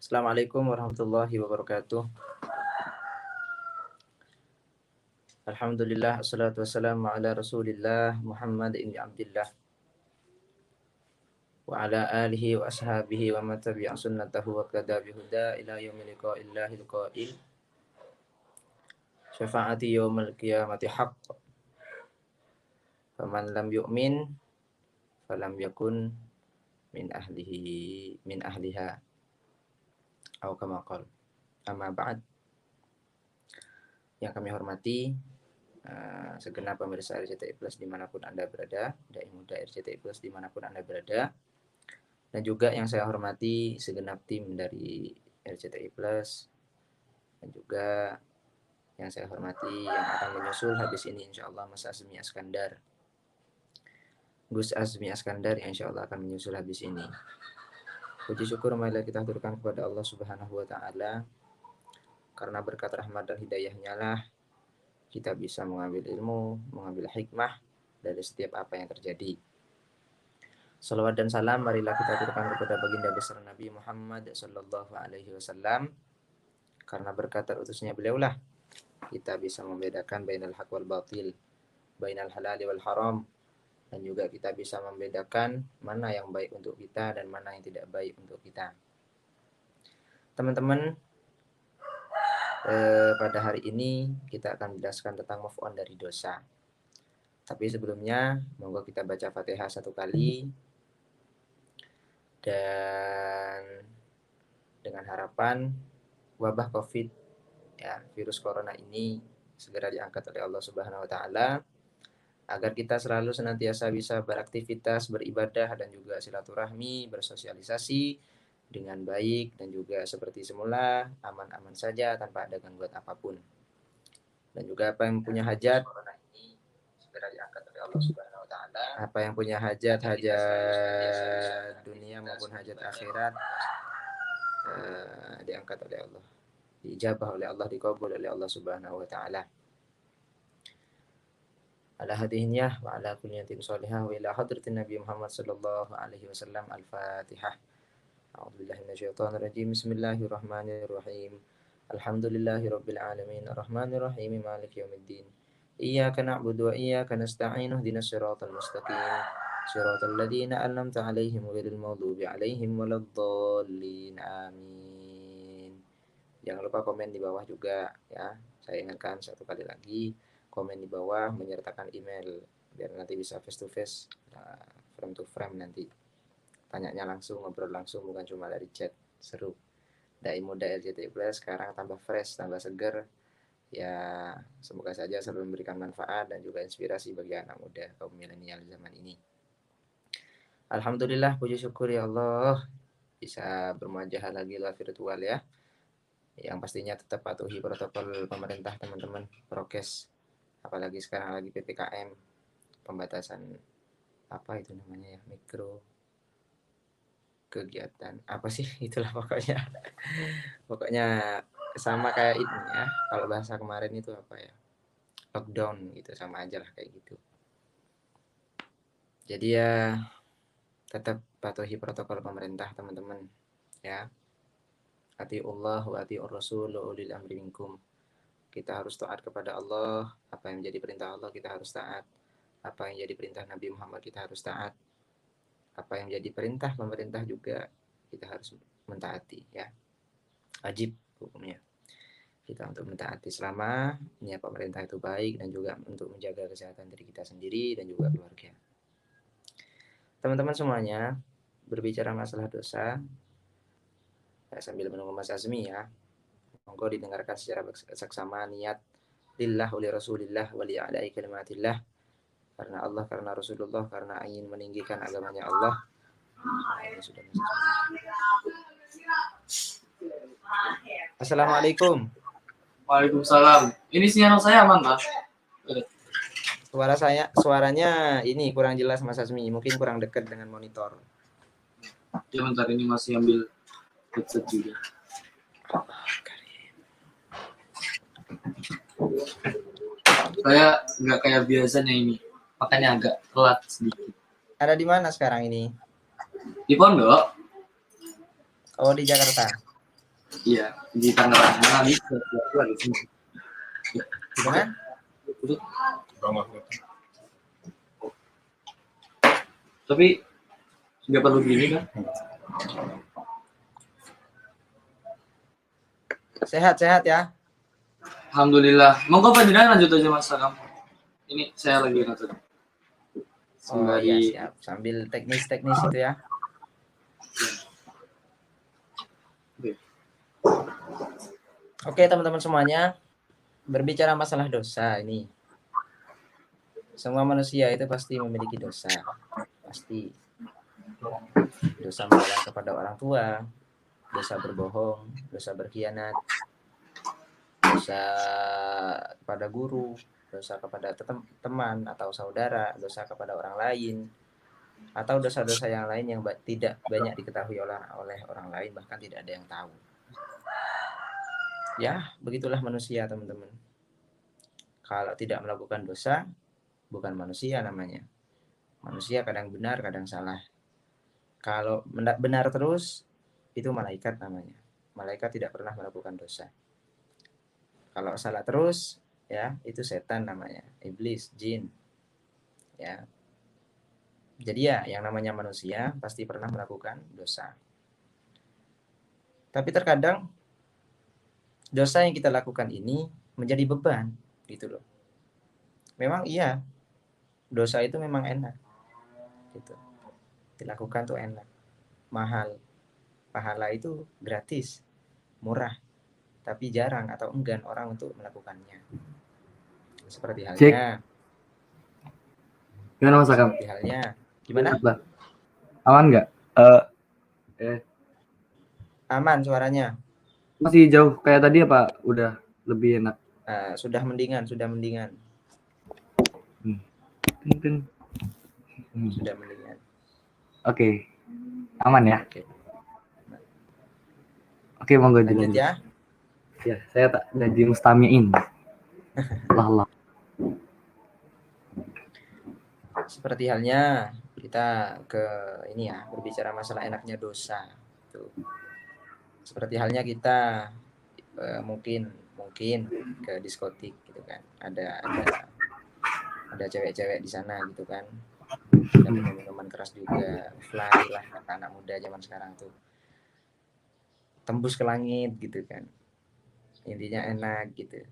Assalamualaikum warahmatullahi wabarakatuh. Alhamdulillah, assalatu wassalamu ala rasulillah Muhammad ibn Abdillah wa ala alihi wa ashabihi wa man tabi'a sunnatahu wa qada bihuda ila yaumil liqa'illahil qa'il syafaati yaumil qiyamati haqq faman lam yu'min falam yakun min ahliha atau kama qala. Amma ba'd. Yang kami hormati segenap pemirsa RCTI Plus dimanapun Anda berada, dai muda RCTI Plus dimanapun Anda berada, dan juga yang saya hormati segenap tim dari RCTI Plus, dan juga yang saya hormati yang akan menyusul habis ini insyaallah Mas Azmi Askandar, Gus Azmi Askandar yang insyaallah akan menyusul habis ini. Puji syukur marilah kita haturkan kepada Allah Subhanahu wa taala, karena berkat rahmat dan hidayahnya lah kita bisa mengambil ilmu, mengambil hikmah dari setiap apa yang terjadi. Salawat dan salam marilah kita haturkan kepada baginda besar Nabi Muhammad sallallahu alaihi wasallam, karena berkat terutusnya beliaulah kita bisa membedakan bainal haq wal batil, bainal halali wal haram, dan juga kita bisa membedakan mana yang baik untuk kita dan mana yang tidak baik untuk kita. Teman-teman, pada hari ini kita akan menjelaskan tentang move on dari dosa. Tapi sebelumnya, monggo kita baca Fatihah satu kali, dan dengan harapan wabah COVID, ya, virus corona ini segera diangkat oleh Allah Subhanahu wa taala, agar kita selalu senantiasa bisa beraktivitas, beribadah, dan juga silaturahmi, bersosialisasi dengan baik, dan juga seperti semula, aman-aman saja tanpa ada gangguan apapun. Dan juga apa yang punya hajat, segera diangkat oleh Allah Subhanahu wa taala. Apa yang punya hajat dunia maupun hajat akhirat, diangkat oleh Allah, diijabah oleh Allah, dikabul oleh Allah Subhanahu wa taala. Ala hadhihi wa ala kulliyatin shalihah wa ila hadratin Nabi Muhammad sallallahu alaihi wasallam. Al-Fatihah. A'udzubillahi minasyaitonir rajim. Bismillahirrahmanirrahim. Alhamdulillahirabbil alamin arrahmanirrahim maliki yaumiddin. Iyyaka na'budu wa iyyaka nasta'in ihdinas siratal mustaqim siratal ladzina an'amta 'alaihim ghairil maghdubi 'alaihim waladdallin. Amin. Jangan lupa komen di bawah juga ya. Saya ingatkan satu kali lagi, komen di bawah menyertakan email biar nanti bisa face to face, frame to frame nanti. Tanyanya langsung, ngobrol langsung, bukan cuma dari chat. Seru. Dai muda RCTI Plus sekarang tambah fresh, tambah seger. Ya, semoga saja selalu memberikan manfaat dan juga inspirasi bagi anak muda kaum milenial zaman ini. Alhamdulillah, puji syukur ya Allah bisa bermuajah lagi lewat virtual ya. Yang pastinya tetap patuhi protokol pemerintah teman-teman, prokes. Apalagi sekarang lagi PPKM, pembatasan apa itu namanya ya, mikro kegiatan apa sih, itulah pokoknya sama kayak ini ya, kalau bahasa kemarin itu apa ya, lockdown gitu, sama aja lah kayak gitu. Jadi ya tetap patuhi protokol pemerintah teman-teman ya. Atiullah wa atiur rasul wa ulil amri minkum. Kita harus taat kepada Allah, apa yang menjadi perintah Allah kita harus taat, apa yang jadi perintah Nabi Muhammad kita harus taat, apa yang jadi perintah pemerintah juga kita harus mentaati ya. Wajib hukumnya kita untuk mentaati selama niat pemerintah itu baik, dan juga untuk menjaga kesehatan diri kita sendiri dan juga keluarga. Teman-teman semuanya, berbicara masalah dosa ya, sambil menunggu Mas Azmi ya, monggo didengarkan secara seksama niat lillah wa li rasulillah wa li a'da'i kalimatillah, karena Allah, karena Rasulullah, karena ingin meninggikan agamanya Allah. Assalamualaikum. Waalaikumsalam. Ini sinyal saya aman, Pak? Suaranya ini kurang jelas Mas Azmi, mungkin kurang dekat dengan monitor. Ya, bentar, ini masih ambil headset juga. Saya nggak kayak biasanya ini, makanya agak telat sedikit. Ada di mana sekarang ini? Di Pondok. Oh, di Jakarta. Iya, di Tangerang mana bisa lagi sih. Gimana? Tapi nggak perlu gini kan? Sehat-sehat ya. Alhamdulillah. Monggo panjenengan lanjut aja Mas Sakam. Ini saya lagi nonton. Oh iya Sembari siap. Sambil teknis-teknis itu ya. Oke teman-teman semuanya. Berbicara masalah dosa ini. Semua manusia itu pasti memiliki dosa. Pasti. Dosa melarang kepada orang tua. Dosa berbohong. Dosa berkhianat. Dosa kepada guru. Dosa kepada teman atau saudara. Dosa kepada orang lain. Atau dosa-dosa yang lain yang tidak banyak diketahui oleh orang lain. Bahkan tidak ada yang tahu. Ya, begitulah manusia teman-teman. Kalau tidak melakukan dosa, bukan manusia namanya. Manusia kadang benar, kadang salah. Kalau benar terus, itu malaikat namanya. Malaikat tidak pernah melakukan dosa. Kalau salah terus, ya itu setan namanya. Iblis, jin. Ya. Jadi ya, yang namanya manusia pasti pernah melakukan dosa. Tapi terkadang dosa yang kita lakukan ini menjadi beban, gitu loh. Memang iya, dosa itu memang enak, gitu. Dilakukan tuh enak, mahal. Pahala itu gratis, murah, tapi jarang atau enggan orang untuk melakukannya. Seperti cek. halnya, Gimana Mas Sakam? Gimana? Aman nggak? Aman suaranya. Masih jauh kayak tadi apa? Udah lebih enak. Sudah mendingan. Sudah mendingan. Oke. Aman ya? Oke, monggo Lanjut dilanjut. ya. Ya, saya tak jadi mustamiin. Allah. Seperti halnya kita ke ini ya, berbicara masalah enaknya dosa. Tuh. Seperti halnya kita mungkin ke diskotik gitu kan. Ada cewek-cewek di sana gitu kan. Ada minuman keras juga, fly lah kata anak muda zaman sekarang tuh. Tembus ke langit gitu kan. Intinya enak gitu.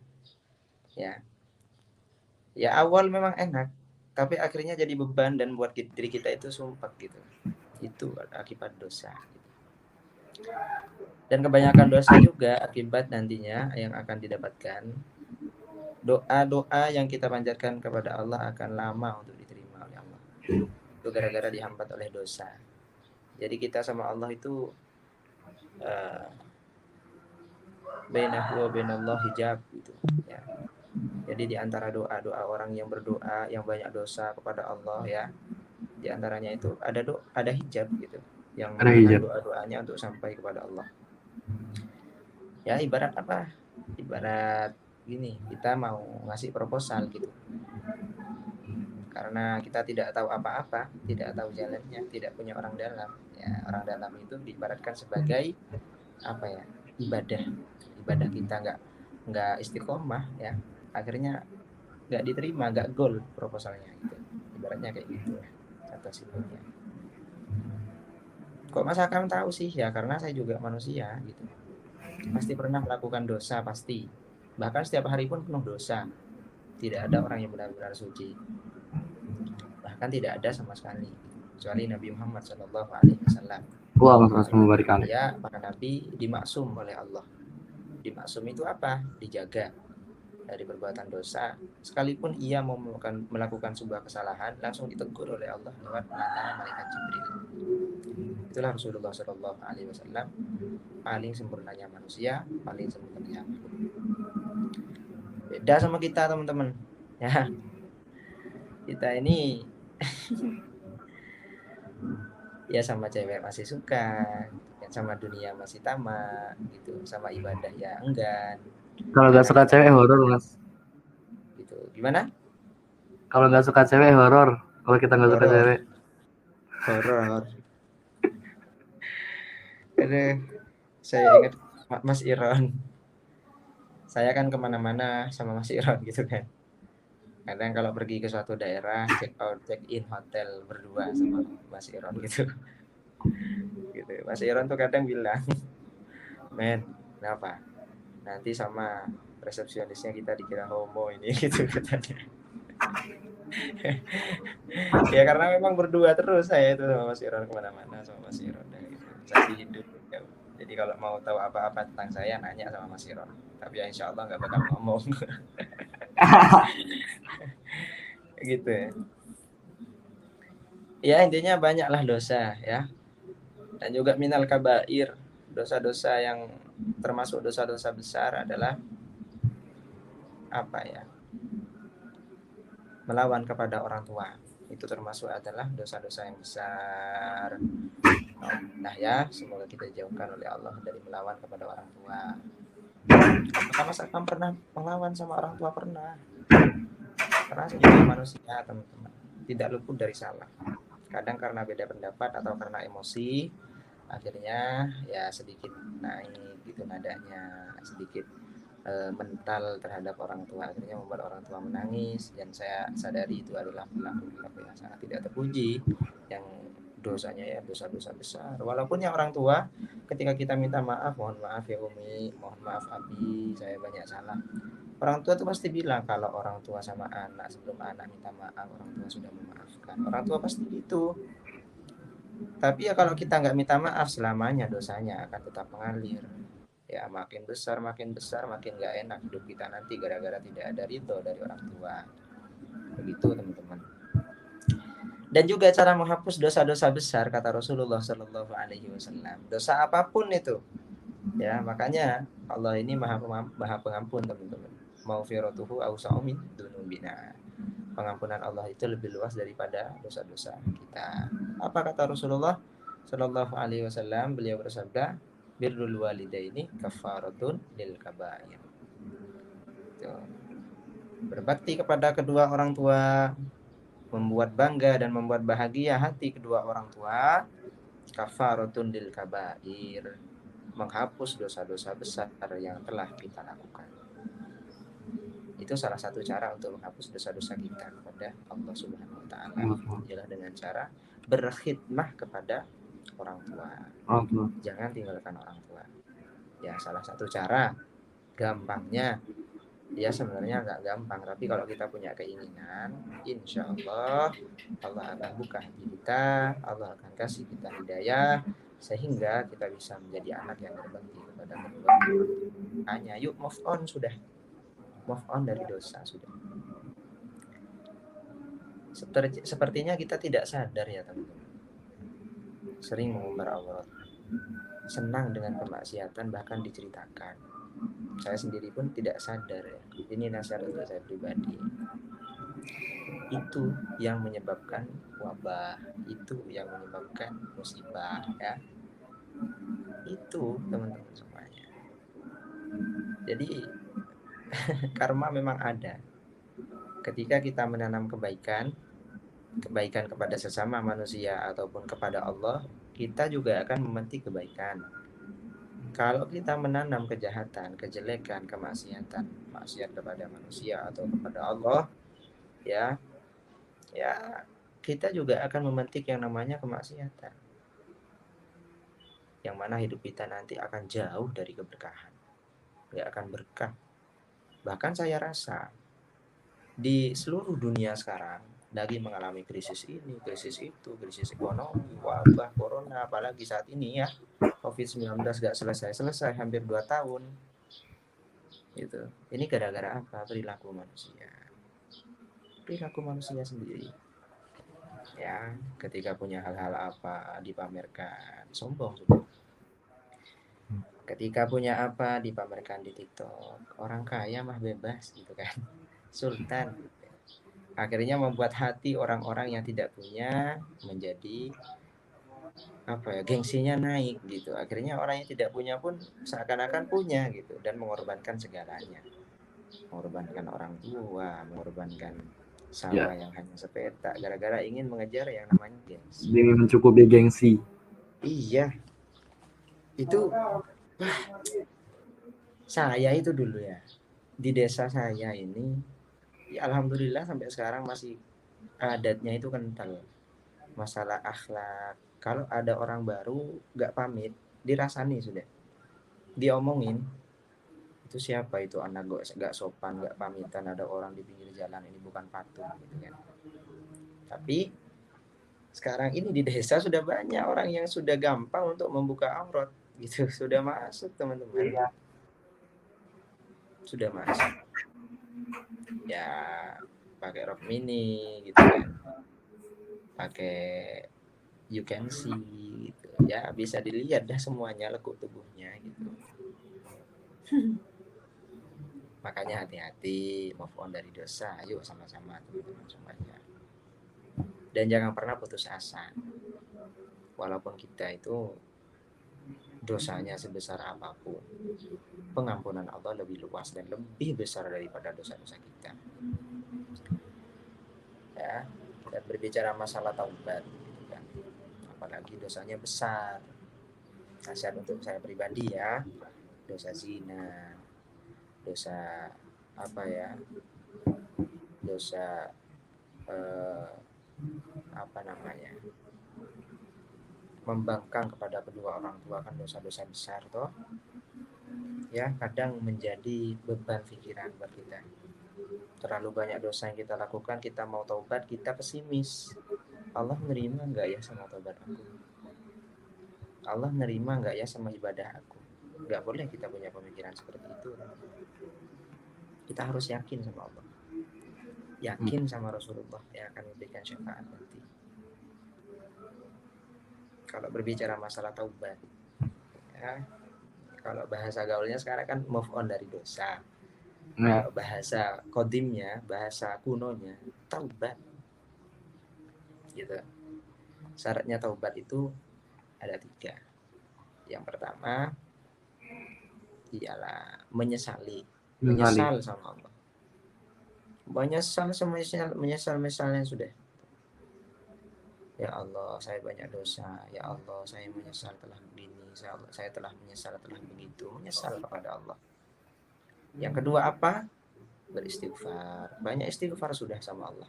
Ya. Ya awal memang enak, tapi akhirnya jadi beban dan buat diri kita itu sumpah gitu. Itu akibat dosa. Dan kebanyakan dosa juga akibat nantinya yang akan didapatkan doa-doa yang kita panjatkan kepada Allah akan lama untuk diterima oleh Allah. Itu gara-gara dihambat oleh dosa. Jadi kita sama Allah itu bainahu wa bainallah hijab gitu ya. Jadi di antara doa-doa orang yang berdoa yang banyak dosa kepada Allah ya, di antaranya itu ada hijab gitu yang menahan doa-doanya untuk sampai kepada Allah. Ya ibarat apa? Ibarat gini, kita mau ngasih proposal gitu. Karena kita tidak tahu apa-apa, tidak tahu jalannya, tidak punya orang dalam. Ya, orang dalam itu diibaratkan sebagai apa ya? Ibadah kita nggak istiqomah ya. Akhirnya nggak diterima, nggak goal proposalnya gitu. Ibaratnya kayak gitu ya. Atau simpelnya. Kok Mas Akam tahu sih? Ya karena saya juga manusia gitu. Pasti pernah melakukan dosa pasti. Bahkan setiap hari pun penuh dosa. Tidak ada orang yang benar-benar suci. Bahkan tidak ada sama sekali. Kecuali Nabi Muhammad SAW. Ya, para nabi dimaksum oleh Allah. Dimaksum itu apa? Dijaga dari perbuatan dosa. Sekalipun ia mau melakukan sebuah kesalahan, langsung ditegur oleh Allah lewat perantara malaikat Jibril. Itulah Rasulullah SAW, paling sempurnanya manusia, paling sempurnanya makhluk. Beda sama kita teman-teman. Ya, kita ini ya sama cewek masih suka, sama dunia masih tamak, gitu, sama ibadah ya enggan. Kalau nggak suka cewek horor Mas. Gitu. Gimana? Kalau nggak suka cewek horor. Kalau kita nggak suka cewek. Horor. Saya ingat Mas Iron, saya kan kemana-mana sama Mas Iron gitu kan. Kadang kalau pergi ke suatu daerah, check out, check in hotel berdua sama Mas Iron gitu. Gitu. Mas Iron tuh kadang bilang, men, kenapa? Nanti sama resepsionisnya kita dikira homo ini gitu katanya. Ya karena memang berdua terus saya itu sama Mas Iron kemana-mana sama Mas Iron gitu. Saksi hidup. Ya. Jadi kalau mau tahu apa-apa tentang saya nanya sama Mas Iron. Tapi ya insya Allah nggak bakal ngomong. Gitu ya. Ya intinya banyaklah dosa ya. Dan juga minal kabair. Dosa-dosa yang termasuk dosa-dosa besar adalah apa ya? Melawan kepada orang tua. Itu termasuk adalah dosa-dosa yang besar. Nah ya, semoga kita dijauhkan oleh Allah dari melawan kepada orang tua. Apakah Mas Akam pernah melawan sama orang tua? Pernah. Karena sebagai manusia, teman-teman, tidak luput dari salah. Kadang karena beda pendapat atau karena emosi, akhirnya ya sedikit naik gitu nadanya, sedikit mental terhadap orang tua, akhirnya membuat orang tua menangis. Dan saya sadari itu adalah perilaku yang sangat tidak terpuji, yang dosanya ya dosa-dosa besar. Walaupun yang orang tua ketika kita minta maaf, mohon maaf ya Umi, mohon maaf Abi, saya banyak salah. Orang tua tuh pasti bilang kalau orang tua sama anak sebelum anak minta maaf orang tua sudah memaafkan. Orang tua pasti gitu. Tapi ya kalau kita nggak minta maaf selamanya dosanya akan tetap mengalir. Ya makin besar makin nggak enak hidup kita nanti gara-gara tidak ada ridho dari orang tua. Begitu teman-teman. Dan juga cara menghapus dosa-dosa besar kata Rasulullah Shallallahu Alaihi Wasallam. Dosa apapun itu, ya makanya Allah ini maha pengampun teman-teman. Maufiratuhu awsa'u min dunubina. Pengampunan Allah itu lebih luas daripada dosa-dosa kita. Apa kata Rasulullah Shallallahu Alaihi Wasallam? Beliau bersabda, birrul walidaini kafaratun lil kabair. Berbakti kepada kedua orang tua membuat bangga dan membuat bahagia hati kedua orang tua, kafaratun lil kabair, menghapus dosa-dosa besar yang telah kita lakukan. Itu salah satu cara untuk menghapus dosa-dosa kita kepada Allah Subhanahu wa taala ialah dengan cara berkhidmah kepada orang tua. Jangan tinggalkan orang tua. Ya salah satu cara, gampangnya ya sebenarnya nggak gampang, tapi kalau kita punya keinginan, insya Allah Allah akan buka hati kita, Allah akan kasih kita hidayah sehingga kita bisa menjadi anak yang berbakti kepada kedua orang tua. Hanya yuk move on dari dosa sudah. Sepertinya kita tidak sadar ya teman-teman, sering mengumbar aurat, senang dengan kemaksiatan, bahkan diceritakan. Saya sendiri pun tidak sadar ya. Ini nasihat untuk saya pribadi. Itu yang menyebabkan wabah, itu yang menyebabkan musibah ya. Itu teman-teman semuanya. Jadi karma memang ada. Ketika kita menanam kebaikan kepada sesama manusia ataupun kepada Allah, kita juga akan memetik kebaikan. Kalau kita menanam kejahatan, kejelekan, kemaksiatan, maksiat kepada manusia atau kepada Allah, ya kita juga akan memetik yang namanya kemaksiatan. Yang mana hidup kita nanti akan jauh dari keberkahan. Nggak akan berkah. Bahkan saya rasa di seluruh dunia sekarang lagi mengalami krisis ini, krisis itu, krisis ekonomi, wabah, corona, apalagi saat ini ya, COVID-19 gak selesai-selesai, hampir 2 tahun. Gitu. Ini gara-gara apa? Perilaku manusia. Perilaku manusia sendiri. Ya, ketika punya hal-hal apa dipamerkan, sombong sudah. Ketika punya apa dipamerkan di TikTok, orang kaya mah bebas gitu kan. Sultan. Akhirnya membuat hati orang-orang yang tidak punya menjadi apa ya, gengsinya naik gitu. Akhirnya orang yang tidak punya pun seakan-akan punya gitu dan mengorbankan segalanya. Mengorbankan orang tua, mengorbankan sawah yang hanya sepetak gara-gara ingin mengejar yang namanya gengsi. Demi mencukupi gengsi. Iya. Itu Saya itu dulu ya, di desa saya ini, ya alhamdulillah sampai sekarang masih adatnya itu kental. Masalah akhlak. Kalau ada orang baru nggak pamit, dirasani sudah. Diomongin, itu siapa itu anak gak sopan, nggak pamitan, ada orang di pinggir jalan, ini bukan patung gitu kan. Tapi sekarang ini di desa sudah banyak orang yang sudah gampang untuk membuka aurat gitu, sudah masuk teman-teman, sudah masuk ya, pakai rok mini gitu kan, pakai you can see gitu ya, bisa dilihat dah semuanya lekuk tubuhnya gitu. Makanya hati-hati, move on dari dosa, ayo sama-sama teman-teman semuanya. Dan jangan pernah putus asa, walaupun kita itu dosanya sebesar apapun, pengampunan Allah lebih luas dan lebih besar daripada dosa-dosa kita. Ya, dan berbicara masalah taubat, gitu kan. Apalagi dosanya besar. Nasihat untuk saya pribadi ya, dosa zina, dosa apa ya, dosa apa namanya, membangkang kepada kedua orang tua kan dosa-dosa besar toh. Ya, kadang menjadi beban pikiran buat kita. Terlalu banyak dosa yang kita lakukan, kita mau taubat, kita pesimis. Allah nerima nggak ya sama taubat aku? Allah nerima nggak ya sama ibadah aku? Nggak boleh kita punya pemikiran seperti itu. Kita harus yakin sama Allah, yakin sama Rasulullah yang akan memberikan syafaat nanti. Kalau berbicara masalah taubat, ya, kalau bahasa gaulnya sekarang kan move on dari dosa. Kalau bahasa kodimnya, bahasa kunonya, taubat. Gitu. Syaratnya taubat itu ada 3. Yang pertama ialah menyesal sama Allah. Menyesal sudah. Ya Allah, saya banyak dosa. Ya Allah, saya menyesal telah begini. Saya telah menyesal telah begitu. Menyesal kepada Allah. Yang kedua apa? Beristighfar. Banyak istighfar sudah sama Allah.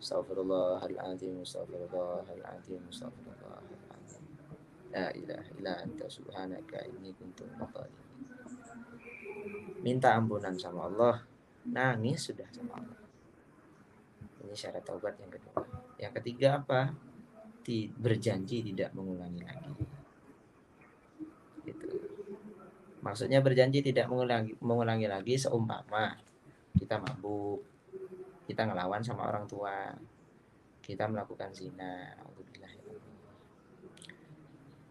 Astaghfirullahaladzim, astaghfirullahaladzim, astaghfirullahaladzim. La ilaha illa anta subhanaka inni kuntu minadh-dhalimin. Minta ampunan sama Allah, nangis sudah sama Allah. Ini syarat taubat yang kedua. Yang ketiga apa? Berjanji tidak mengulangi lagi. Gitu. Maksudnya berjanji tidak mengulangi lagi, seumpama kita mabuk, kita ngelawan sama orang tua, kita melakukan zina,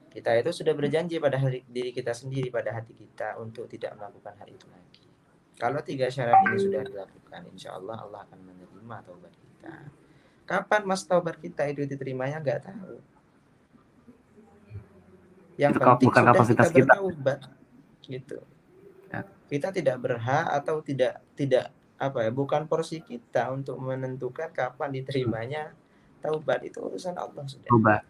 kita itu sudah berjanji pada diri kita sendiri, pada hati kita untuk tidak melakukan hal itu lagi. Kalau 3 syarat ini sudah dilakukan, insya Allah Allah akan menerima taubat kita. Kapan mas taubat kita itu diterimanya nggak tahu. Yang itu penting sudah kita bertaubat, gitu. Ya. Kita tidak berhak atau tidak apa ya, bukan porsi kita untuk menentukan kapan diterimanya taubat, itu urusan Allah sudah. Taubat.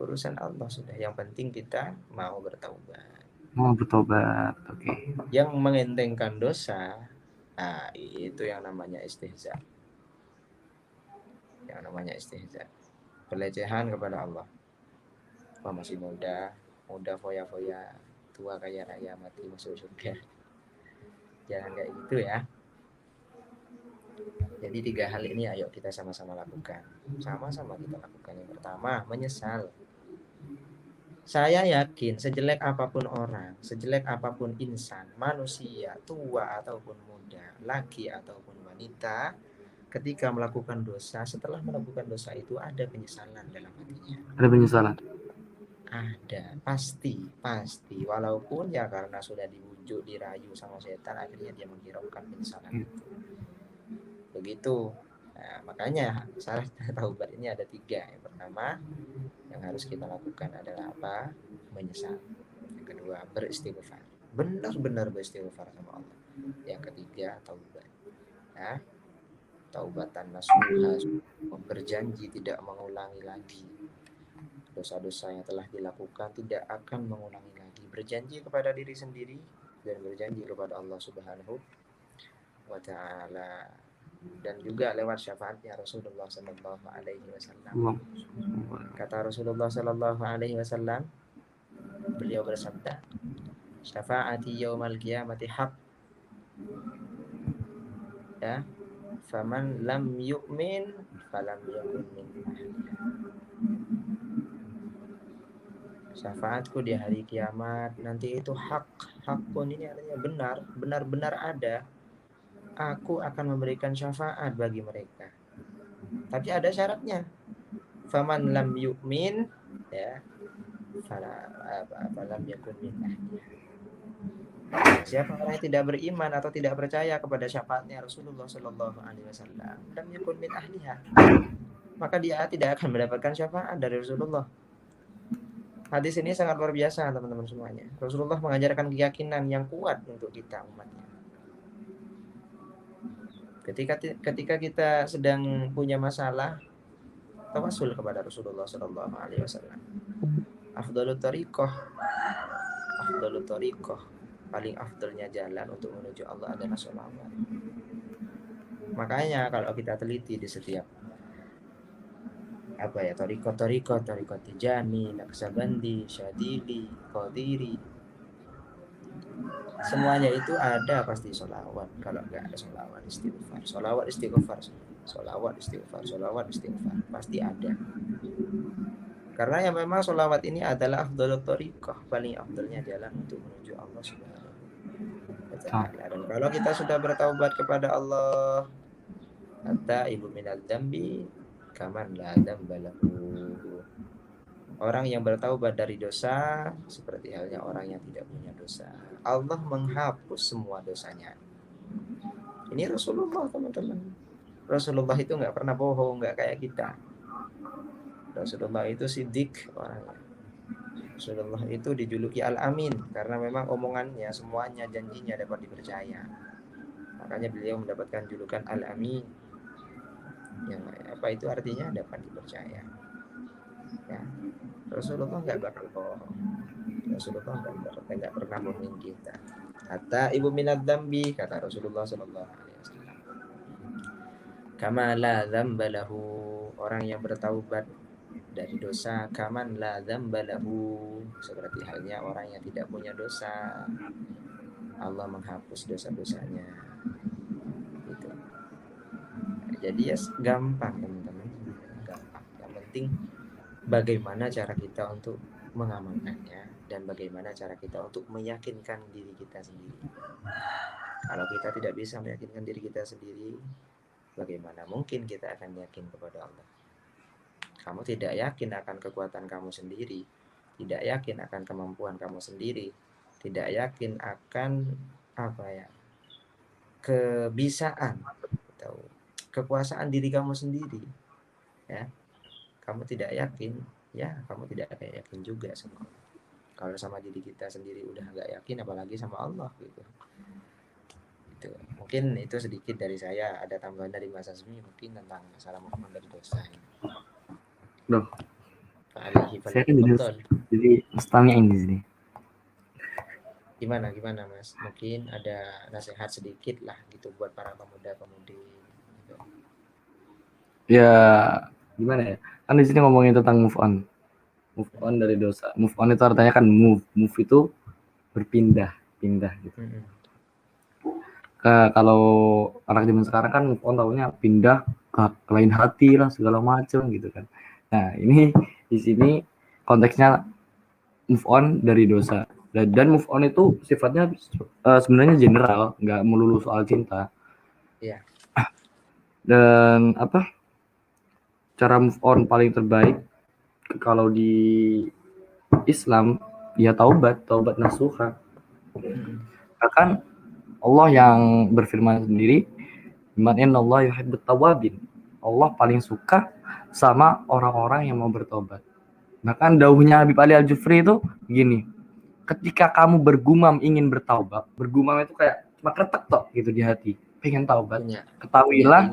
Urusan Allah sudah. Yang penting kita mau bertaubat. Oke. Okay. Yang mengentengkan dosa, nah itu yang namanya istihza. Yang namanya istihza. Pelecehan kepada Allah. Wah, masih muda foya-foya, tua kaya raya, mati masuk surga. Jangan kayak gitu ya. Jadi 3 hal ini ayo kita sama-sama lakukan. Sama-sama kita lakukan. Yang pertama, menyesal. Saya yakin sejelek apapun orang, sejelek apapun insan, manusia, tua ataupun muda, laki ataupun wanita, ketika melakukan dosa, setelah melakukan dosa itu ada penyesalan dalam hatinya. Ada penyesalan? Ada, pasti. Walaupun ya karena sudah dibujuk, dirayu sama setan, akhirnya dia menghiraukan penyesalan itu. Begitu. Nah, makanya syarat taubat ini ada 3. Yang pertama, yang harus kita lakukan adalah apa? Menyesal. Yang kedua, beristighfar. Benar-benar beristighfar sama Allah. Yang ketiga, taubat. Nah, taubatan nasuha, berjanji tidak mengulangi lagi dosa-dosa yang telah dilakukan, tidak akan mengulangi lagi berjanji kepada diri sendiri dan berjanji kepada Allah Subhanahu wa taala, dan juga lewat syafaatnya Rasulullah sallallahu alaihi wasallam. Kata Rasulullah sallallahu alaihi wasallam, beliau bersabda, syafaati yaumal qiyamati haq, ya, faman lam yu'min falam yakun min ahliha. Syafaatku di hari kiamat nanti itu hak. Hakun ini artinya benar, benar-benar ada. Aku akan memberikan syafaat bagi mereka. Tapi ada syaratnya. Faman lam yu'min, ya, falam yakun min ahliha. Siapa orang yang tidak beriman atau tidak percaya kepada syafaatnya Rasulullah Shallallahu Alaihi Wasallam, lam yakun min ahliha, maka dia tidak akan mendapatkan syafaat dari Rasulullah. Hadis ini sangat luar biasa teman-teman semuanya. Rasulullah mengajarkan keyakinan yang kuat untuk kita umatnya. Ketika kita sedang punya masalah, tawassul kepada Rasulullah Shallallahu Alaihi Wasallam. Afdalut thariqah, paling afdalnya jalan untuk menuju Allah adalah sholawat. Makanya kalau kita teliti di setiap thariqah Tijani, Naqsabandi, Syadili, Qadiri, semuanya itu ada pasti sholawat. Kalau nggak ada sholawat istighfar, pasti ada. Karena yang memang sholawat ini adalah afdalut thariqah, paling afdalnya jalan untuk menuju Allah Subhanahu wa taala. Dan kalau kita sudah bertaubat kepada Allah, hatta ibu minal dzambi kaman la dzambalahu. Orang yang bertaubat dari dosa seperti halnya orang yang tidak punya dosa. Allah menghapus semua dosanya. Ini Rasulullah, teman-teman. Rasulullah itu nggak pernah bohong, nggak kayak kita. Rasulullah itu siddiq orangnya. Rasulullah itu dijuluki Al-Amin karena memang omongannya semuanya, janjinya dapat dipercaya. Makanya beliau mendapatkan julukan Al-Amin. Yang apa itu artinya? Dapat dipercaya. Ya. Rasulullah nggak bakal bohong. Rasulullah nggak pernah bohongin kita. Hatta ibu minad dzambi, kata Rasulullah sallallahu alaihi wasallam. Kama la dzamba lahu, orang yang bertaubat dari dosa, kaman la dzamba lahu, seperti halnya orang yang tidak punya dosa. Allah menghapus dosa-dosanya. Gitu. Jadi ya gampang teman-teman, gampang. Yang penting bagaimana cara kita untuk mengamalkannya dan bagaimana cara kita untuk meyakinkan diri kita sendiri. Kalau kita tidak bisa meyakinkan diri kita sendiri, bagaimana mungkin kita akan yakin kepada Allah? Kamu tidak yakin akan kekuatan kamu sendiri, tidak yakin akan kemampuan kamu sendiri, tidak yakin akan kebisaan atau kekuasaan diri kamu sendiri, ya. Kamu tidak yakin, ya kamu tidak akan yakin juga sama Allah. Kalau sama diri kita sendiri udah nggak yakin, apalagi sama Allah gitu. Itu mungkin itu sedikit dari saya. Ada tambahan dari Mas Azmi mungkin tentang masalah mukmin dari dosa ini. Loh, saya kan jadi mustami ini sini. Gimana Mas? Mungkin ada nasihat sedikit lah gitu buat para pemuda-pemudi. Gitu. Ya gimana ya? Kan di sini ngomongin tentang move on dari dosa. Move on itu artinya kan move itu pindah gitu. Kalau anak zaman sekarang kan move on tahunya pindah ke lain hati lah segala macam gitu kan. Nah ini di sini konteksnya move on dari dosa, dan move on itu sifatnya sebenarnya general, nggak melulu soal cinta. Iya. Dan cara move on paling terbaik kalau di Islam ya taubat nasuha. Bahkan Allah yang berfirman sendiri, "Innallaha yuhibbut tawwabin." Allah paling suka sama orang-orang yang mau bertobat. Bahkan dauhnya Habib Ali Al-Jufri itu gini, ketika kamu bergumam ingin bertaubat, bergumam itu kayak cuma kretek tok gitu di hati, pengen taubat, ketahuilah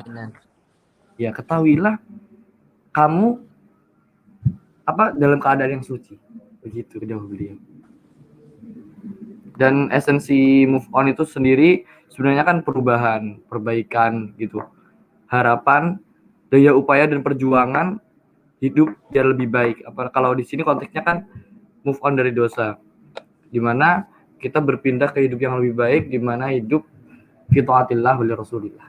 kamu dalam keadaan yang suci. Begitu jauh beliau. Dan esensi move on itu sendiri sebenarnya kan perubahan, perbaikan gitu. Harapan, daya upaya dan perjuangan hidup biar lebih baik. Apa kalau di sini konteksnya kan move on dari dosa. Di mana kita berpindah ke hidup yang lebih baik, di mana hidup fi taatillah wa li Rasulillah.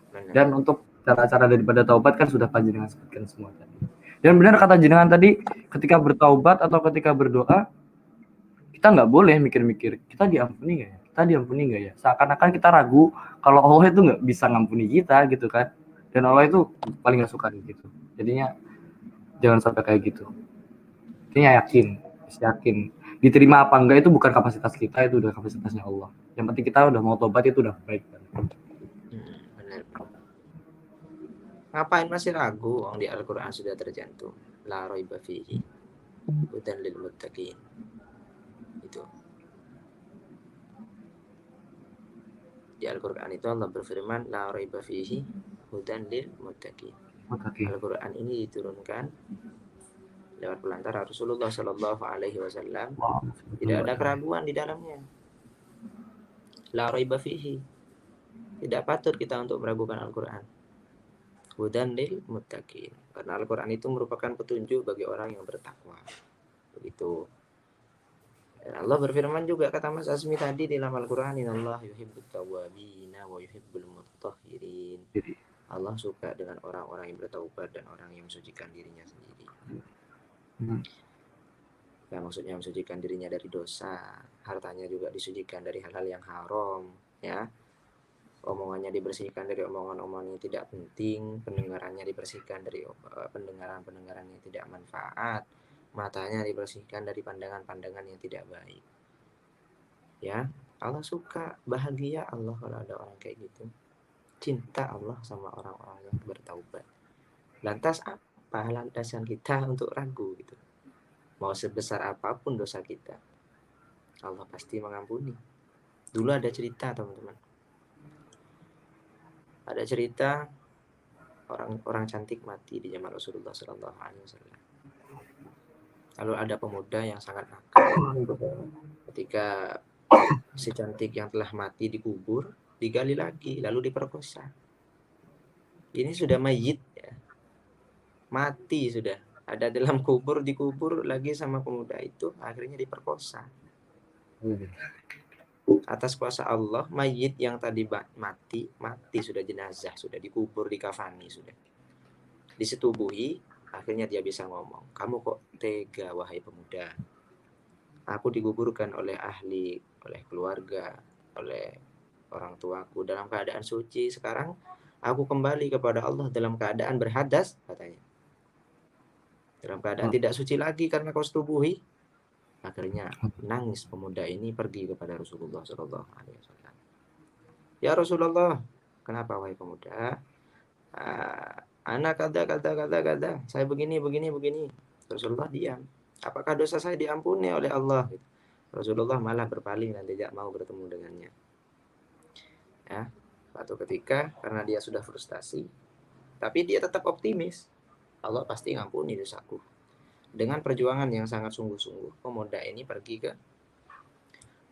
Benar. Dan untuk cara-cara daripada taubat kan sudah panjenengan sebutkan semua tadi. Dan benar kata jenengan tadi, ketika bertaubat atau ketika berdoa, kita nggak boleh mikir-mikir, kita diampuni nggak ya? Kita diampuni nggak ya? Seakan-akan kita ragu kalau Allah itu nggak bisa ngampuni kita gitu kan. Dan Allah itu paling nggak suka gitu. Jadinya jangan sampai kayak gitu. Intinya yakin. Diterima apa enggak itu bukan kapasitas kita, itu udah kapasitasnya Allah. Yang penting kita udah mau tobat itu udah baik. Benar. Ngapain masih ragu? Di Al-Quran sudah tercantum. La raiba fihi hudan lil muttaqin. Itu. Di Al-Quran itu Allah berfirman la raiba fihi hudan lil muttaqin. Al-Quran ini diturunkan lewat pelantara Rasulullah Shallallahu Alaihi Wasallam. Tidak ada keraguan di dalamnya. La raiba fihi. Tidak patut kita untuk meragukan Al-Quran. Hudan lil muttaqin. Karena Al-Quran itu merupakan petunjuk bagi orang yang bertakwa. Begitu. Dan Allah berfirman juga, kata Mas Asmi tadi di dalam Al-Quran, Innallaha yuhibbut tawwabina wa yuhibbul mutatahhirin. Allah suka dengan orang-orang yang bertaubat dan orang yang mensucikan dirinya sendiri. Ya, maksudnya mensucikan dirinya dari dosa, hartanya juga disucikan dari hal-hal yang haram, ya. Omongannya dibersihkan dari omongan-omongan yang tidak penting, pendengarannya dibersihkan dari pendengaran-pendengaran yang tidak manfaat, matanya dibersihkan dari pandangan-pandangan yang tidak baik. Ya, Allah suka, bahagia Allah kalau ada orang kayak gitu. Cinta Allah sama orang-orang yang bertaubat. Lantas apa landasan kita untuk ragu gitu? Mau sebesar apapun dosa kita, Allah pasti mengampuni. Dulu ada cerita, teman-teman. Ada cerita orang cantik mati di zaman Rasulullah Sallallahu Alaihi Wasallam. Lalu ada pemuda yang sangat nakal. Ketika si cantik yang telah mati dikubur, digali lagi, lalu diperkosa. Ini sudah mayit, ya. Mati sudah. Ada dalam kubur, dikubur lagi sama pemuda itu, akhirnya diperkosa. Atas kuasa Allah, mayit yang tadi mati sudah jenazah, sudah dikubur, dikafani sudah, disetubuhi, akhirnya dia bisa ngomong, kamu kok tega wahai pemuda, aku digugurkan oleh ahli, oleh keluarga, oleh orang tuaku dalam keadaan suci, sekarang aku kembali kepada Allah dalam keadaan berhadas, katanya, dalam keadaan tidak suci lagi karena kau setubuhi. Akhirnya nangis pemuda ini pergi kepada Rasulullah Shallallahu Alaihi Wasallam. Ya Rasulullah, kenapa wahai pemuda? Anak kata, saya begini. Rasulullah diam. Apakah dosa saya diampuni oleh Allah? Rasulullah malah berpaling dan tidak mau bertemu dengannya. Ya, suatu ketika karena dia sudah frustasi, tapi dia tetap optimis. Allah pasti ngampuni dosaku. Dengan perjuangan yang sangat sungguh-sungguh, pemuda ini pergi ke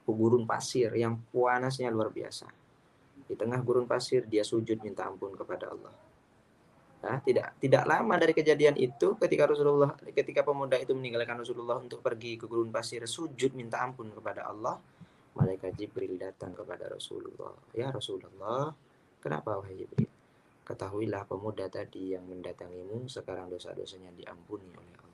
gurun pasir yang panasnya luar biasa. Di tengah gurun pasir dia sujud minta ampun kepada Allah. Nah, tidak lama dari kejadian itu, ketika pemuda itu meninggalkan Rasulullah untuk pergi ke gurun pasir sujud minta ampun kepada Allah, malaikat Jibril datang kepada Rasulullah. Ya Rasulullah, kenapa wahai Jibril? Ketahuilah pemuda tadi yang mendatangimu sekarang dosa-dosanya diampuni oleh Allah.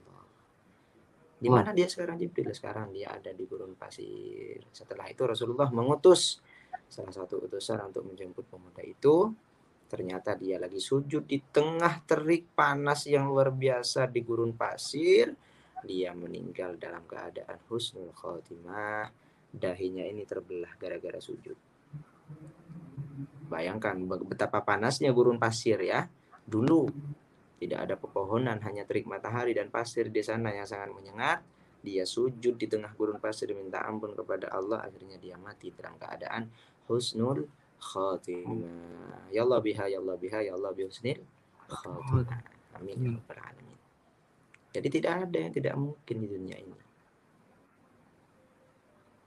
Di mana dia sekarang Jibril? Sekarang dia ada di gurun pasir. Setelah itu Rasulullah mengutus salah satu utusan untuk menjemput pemuda itu. Ternyata dia lagi sujud di tengah terik panas yang luar biasa di gurun pasir. Dia meninggal dalam keadaan husnul khotimah. Dahinya ini terbelah gara-gara sujud. Bayangkan betapa panasnya gurun pasir, ya. Dulu tidak ada pepohonan, hanya terik matahari dan pasir di sana yang sangat menyengat. Dia sujud di tengah gurun pasir minta ampun kepada Allah, akhirnya dia mati dalam keadaan husnul khotimah. Ya Allah biha, ya Allah biha, ya Allah bihusnil khotimah. Amin ya rabbal alamin. Jadi tidak ada yang tidak mungkin di dunia ini.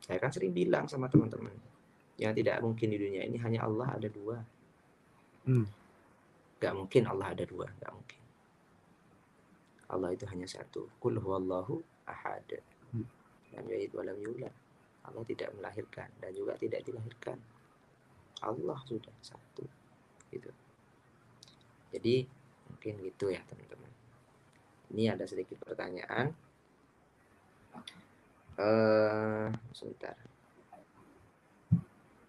Saya kan sering bilang sama teman-teman, yang tidak mungkin di dunia ini hanya Allah ada dua. Gak mungkin Allah ada dua, gak mungkin. Allah itu hanya satu. Qul huwallahu ahad. Lam yalid wa lam yulad. Allah tidak melahirkan dan juga tidak dilahirkan. Allah sudah satu. Gitu. Jadi mungkin gitu ya teman-teman. Ini ada sedikit pertanyaan. Sebentar.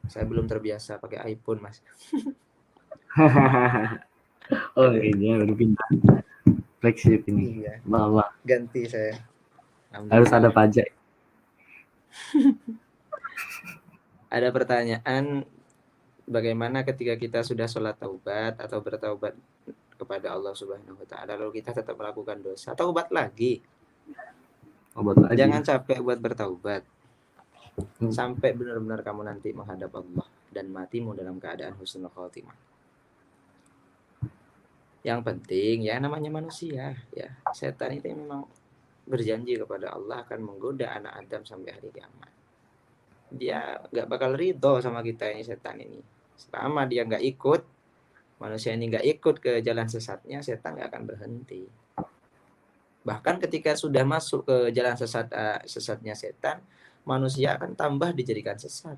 Saya belum terbiasa pakai iPhone, Mas. Oh ini baru pindah. Flagship ini. Iya. Bawa. Ganti saya. Harus ada pajak. Ada pertanyaan, bagaimana ketika kita sudah sholat taubat atau bertaubat kepada Allah Subhanahu wa taala lalu kita tetap melakukan dosa, taubat lagi. Obat lagi. Jangan capek buat bertaubat. Sampai benar-benar kamu nanti menghadap Allah dan matimu dalam keadaan husnul khotimah. Yang penting ya namanya manusia ya. Setan itu memang berjanji kepada Allah akan menggoda anak Adam sampai hari kiamat. Dia nggak bakal ridho sama kita ini, setan ini. Selama dia nggak ikut, manusia ini nggak ikut ke jalan sesatnya, setan nggak akan berhenti. Bahkan ketika sudah masuk ke jalan sesatnya setan, manusia akan tambah dijadikan sesat.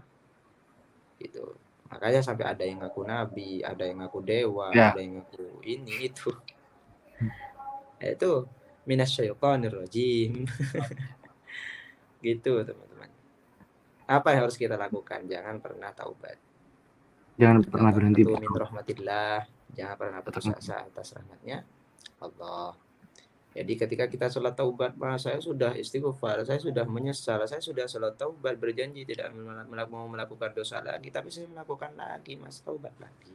Gitu. Makanya sampai ada yang ngaku nabi, ada yang ngaku dewa, ada yang ngaku ini itu. Itu minasyaitonir rajim. Gitu teman-teman. Apa yang harus kita lakukan? Jangan pernah taubat. Jangan pernah berhenti. Min rahmatillah. Jangan pernah putus asa atas rahmatnya Allah. Jadi ketika kita sholat taubat, saya sudah istighfar, saya sudah menyesal, saya sudah sholat taubat, berjanji tidak mau melakukan dosa lagi, tapi saya melakukan lagi, Mas, taubat lagi.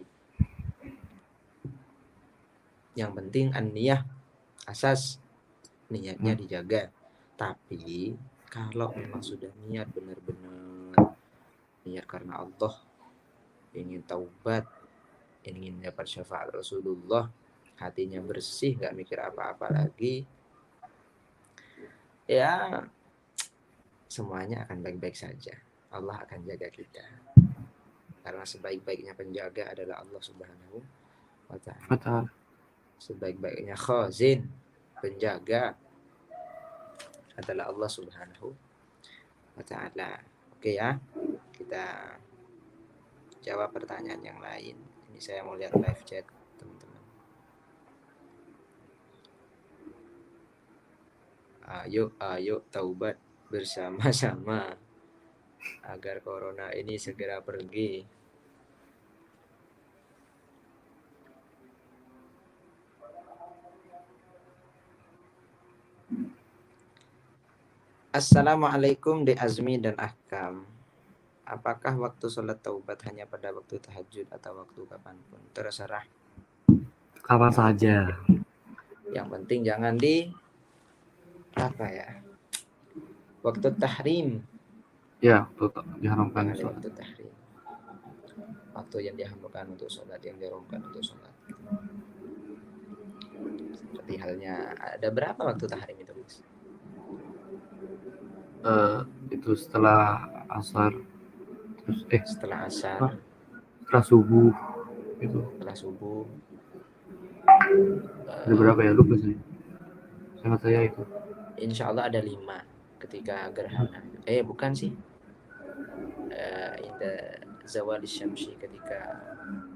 Yang penting an-niyah, asas niatnya dijaga. Tapi kalau memang sudah niat benar-benar niat karena Allah, ingin taubat, ingin dapat syafaat Rasulullah, hatinya bersih, nggak mikir apa-apa lagi, ya semuanya akan baik-baik saja. Allah akan jaga kita, karena sebaik-baiknya penjaga adalah Allah Subhanahu wa ta'ala. Sebaik-baiknya khazin, penjaga, adalah Allah Subhanahu wa ta'ala. Oke ya, kita jawab pertanyaan yang lain. Ini saya mau lihat live chat teman-teman. Ayo taubat bersama-sama agar corona ini segera pergi. Assalamualaikum De Azmi dan Ahkam. Apakah waktu sholat taubat hanya pada waktu tahajud atau waktu kapanpun? Terserah. Kapan saja. Yang penting jangan di waktu tahrim. Ya, diharamkan waktu tahrim. Waktu yang diharamkan untuk sholat, yang diharamkan untuk sholat. Seperti halnya, ada berapa waktu tahrim itu, Mas? Itu setelah asar, terus setelah asar, setelah subuh, itu. Setelah subuh. Ada berapa ya, lupa sih. Sama saya itu. Insya Allah ada 5 ketika gerhana. Bukan sih. Inda zawal syamsi, ketika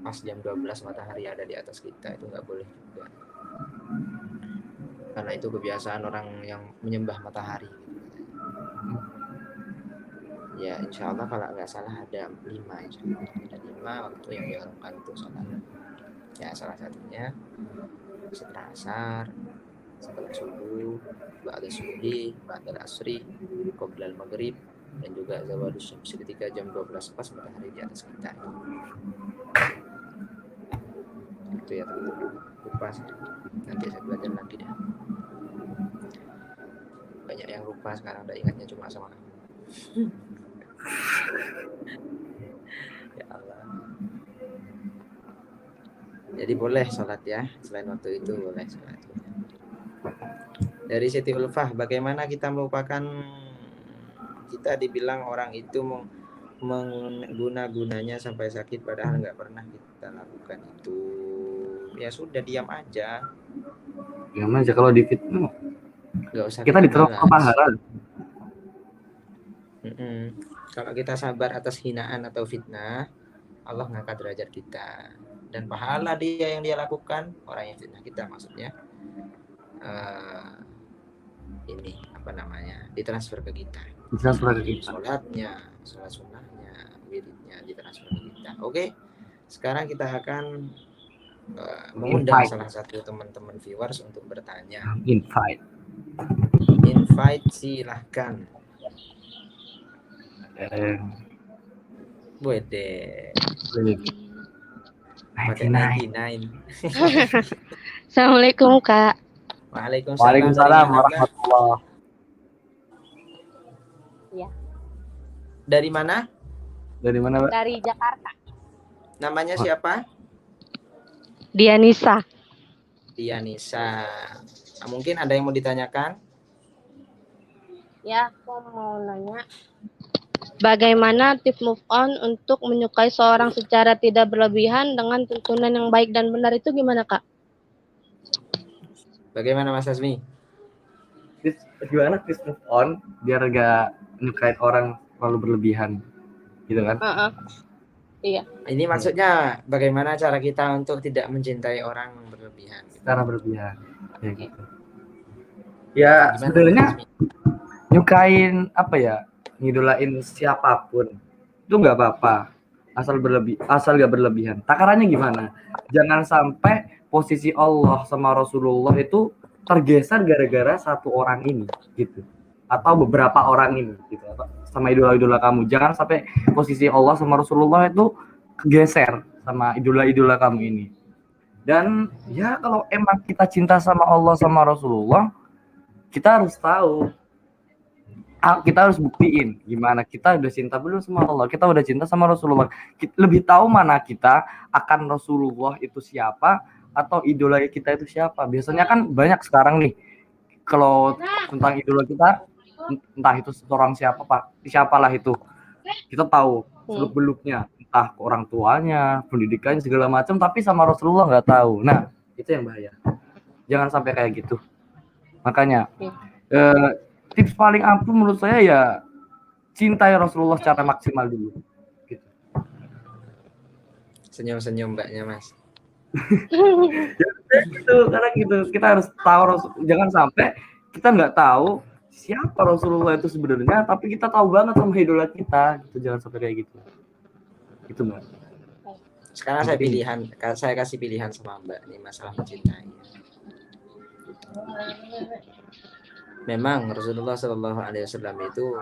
pas jam 12 matahari ada di atas kita, itu nggak boleh juga. Karena itu kebiasaan orang yang menyembah matahari. Ya insya Allah kalau nggak salah ada 5, insya Allah. Ada 5 waktu yang diharamkan untuk sholat. Ya salah satunya setelah asar, setelah subuh, ba'da subuhi, ba'da asri, qoblal maghrib, dan juga zawalus syams ketika jam 12 pas matahari di atas kita. Itu ya teman-teman. Lupa sih. Nanti saya belajar lagi deh. Banyak yang lupa sekarang, udah ingatnya cuma sama kamu. Ya Allah. Jadi boleh sholat ya, selain waktu itu boleh sholat. Dari Siti Ulfah, bagaimana kita melupakan kita dibilang orang itu mengguna-gunanya sampai sakit padahal nggak pernah kita lakukan itu, ya sudah diam aja, Ya aja kalau difitnah nggak usah kita diterima balas. pahala. Kalau kita sabar atas hinaan atau fitnah, Allah ngangkat derajat kita, dan pahala dia yang dia lakukan, orang yang fitnah kita maksudnya, ini apa namanya, ditransfer ke kita. Ditransfer ke kita. Sholatnya, sholat sunnahnya, wiridnya ditransfer ke kita. Oke, sekarang kita akan mengundang salah satu teman-teman viewers untuk bertanya. Invite Silahkan. Wede. Pakai 99. Assalamualaikum Kak. Waalaikumsalam warahmatullahi. Ya. Dari mana? Dari mana, Mbak? Dari Jakarta. Namanya siapa? Dianisa. Mungkin ada yang mau ditanyakan? Ya, aku mau nanya. Bagaimana tips move on untuk menyukai seorang secara tidak berlebihan dengan tuntunan yang baik dan benar itu gimana, Kak? Bagaimana Mas Asmi? Gimana tips move on biar gak nyukain orang terlalu berlebihan, gitu kan? Iya. Ini maksudnya bagaimana cara kita untuk tidak mencintai orang berlebihan? Secara berlebihan, ya gitu. Ya sebenarnya nyukain apa ya, ngidolain siapapun itu nggak apa-apa, asal gak berlebihan. Takarannya gimana? Jangan sampai posisi Allah sama Rasulullah itu tergeser gara-gara satu orang ini gitu, atau beberapa orang ini gitu, sama idola-idola kamu. Jangan sampai posisi Allah sama Rasulullah itu kegeser sama idola-idola kamu ini. Dan ya kalau emang kita cinta sama Allah sama Rasulullah, kita harus tahu, kita harus buktiin gimana kita udah cinta belum sama Allah, kita udah cinta sama Rasulullah. Kita lebih tahu mana kita akan Rasulullah itu siapa atau idola kita itu siapa. Biasanya kan banyak sekarang nih kalau tentang idola kita, entah itu seorang siapalah itu, kita tahu seluk-beluknya, entah ke orang tuanya, pendidikannya segala macam, tapi sama Rasulullah nggak tahu. Nah itu yang bahaya, jangan sampai kayak gitu. Makanya tips paling ampuh menurut saya ya cintai Rasulullah secara maksimal dulu. Gitu. Senyum-senyum mbaknya Mas. Ya gitu, karena gitu kita harus tahu, jangan sampai kita nggak tahu siapa Rasulullah itu sebenarnya, tapi kita tahu banget sama idola kita. Gitu, jangan sampai kayak gitu. Itu Mbak. Sekarang saya kasih pilihan sama Mbak nih masalah mencintai. Memang Rasulullah Shallallahu Alaihi Wasallam itu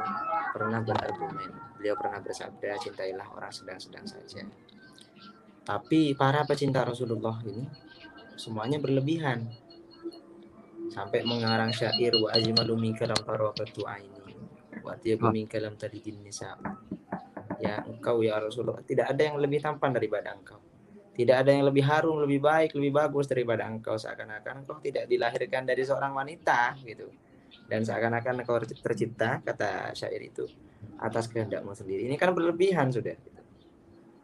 pernah berargumen. Beliau pernah bersabda, cintailah orang sedang-sedang saja. Tapi para pecinta Rasulullah ini semuanya berlebihan, sampai mengarang syair wa ajmalu minka lam taraqatu aini wa atyabu minka lam talidin nisa. Ya engkau ya Rasulullah, tidak ada yang lebih tampan daripada engkau. Tidak ada yang lebih harum, lebih baik, lebih bagus daripada engkau. Seakan-akan engkau tidak dilahirkan dari seorang wanita gitu. Dan seakan-akan engkau tercipta, kata syair itu, atas kehendakmu sendiri. Ini kan berlebihan sudah gitu.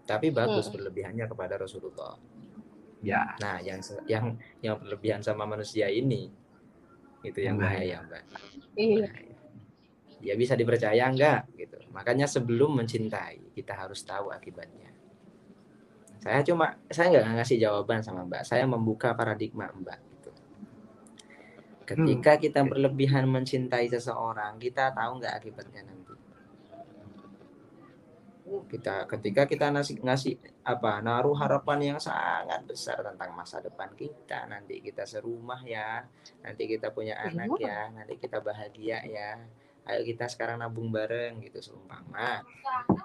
Tapi bagus berlebihannya kepada Rasulullah. Ya. Nah, yang berlebihan sama manusia ini itu yang bahaya, Mbak. Iya. Dia bisa dipercaya enggak gitu. Makanya sebelum mencintai kita harus tahu akibatnya. Saya nggak ngasih jawaban sama Mbak. Saya membuka paradigma Mbak. Gitu. Ketika kita berlebihan mencintai seseorang, kita tahu nggak akibatnya nanti. Ketika kita naruh harapan yang sangat besar tentang masa depan kita, nanti kita serumah ya, nanti kita punya anak ya, nanti kita bahagia ya. Ayo kita sekarang nabung bareng gitu seumpama.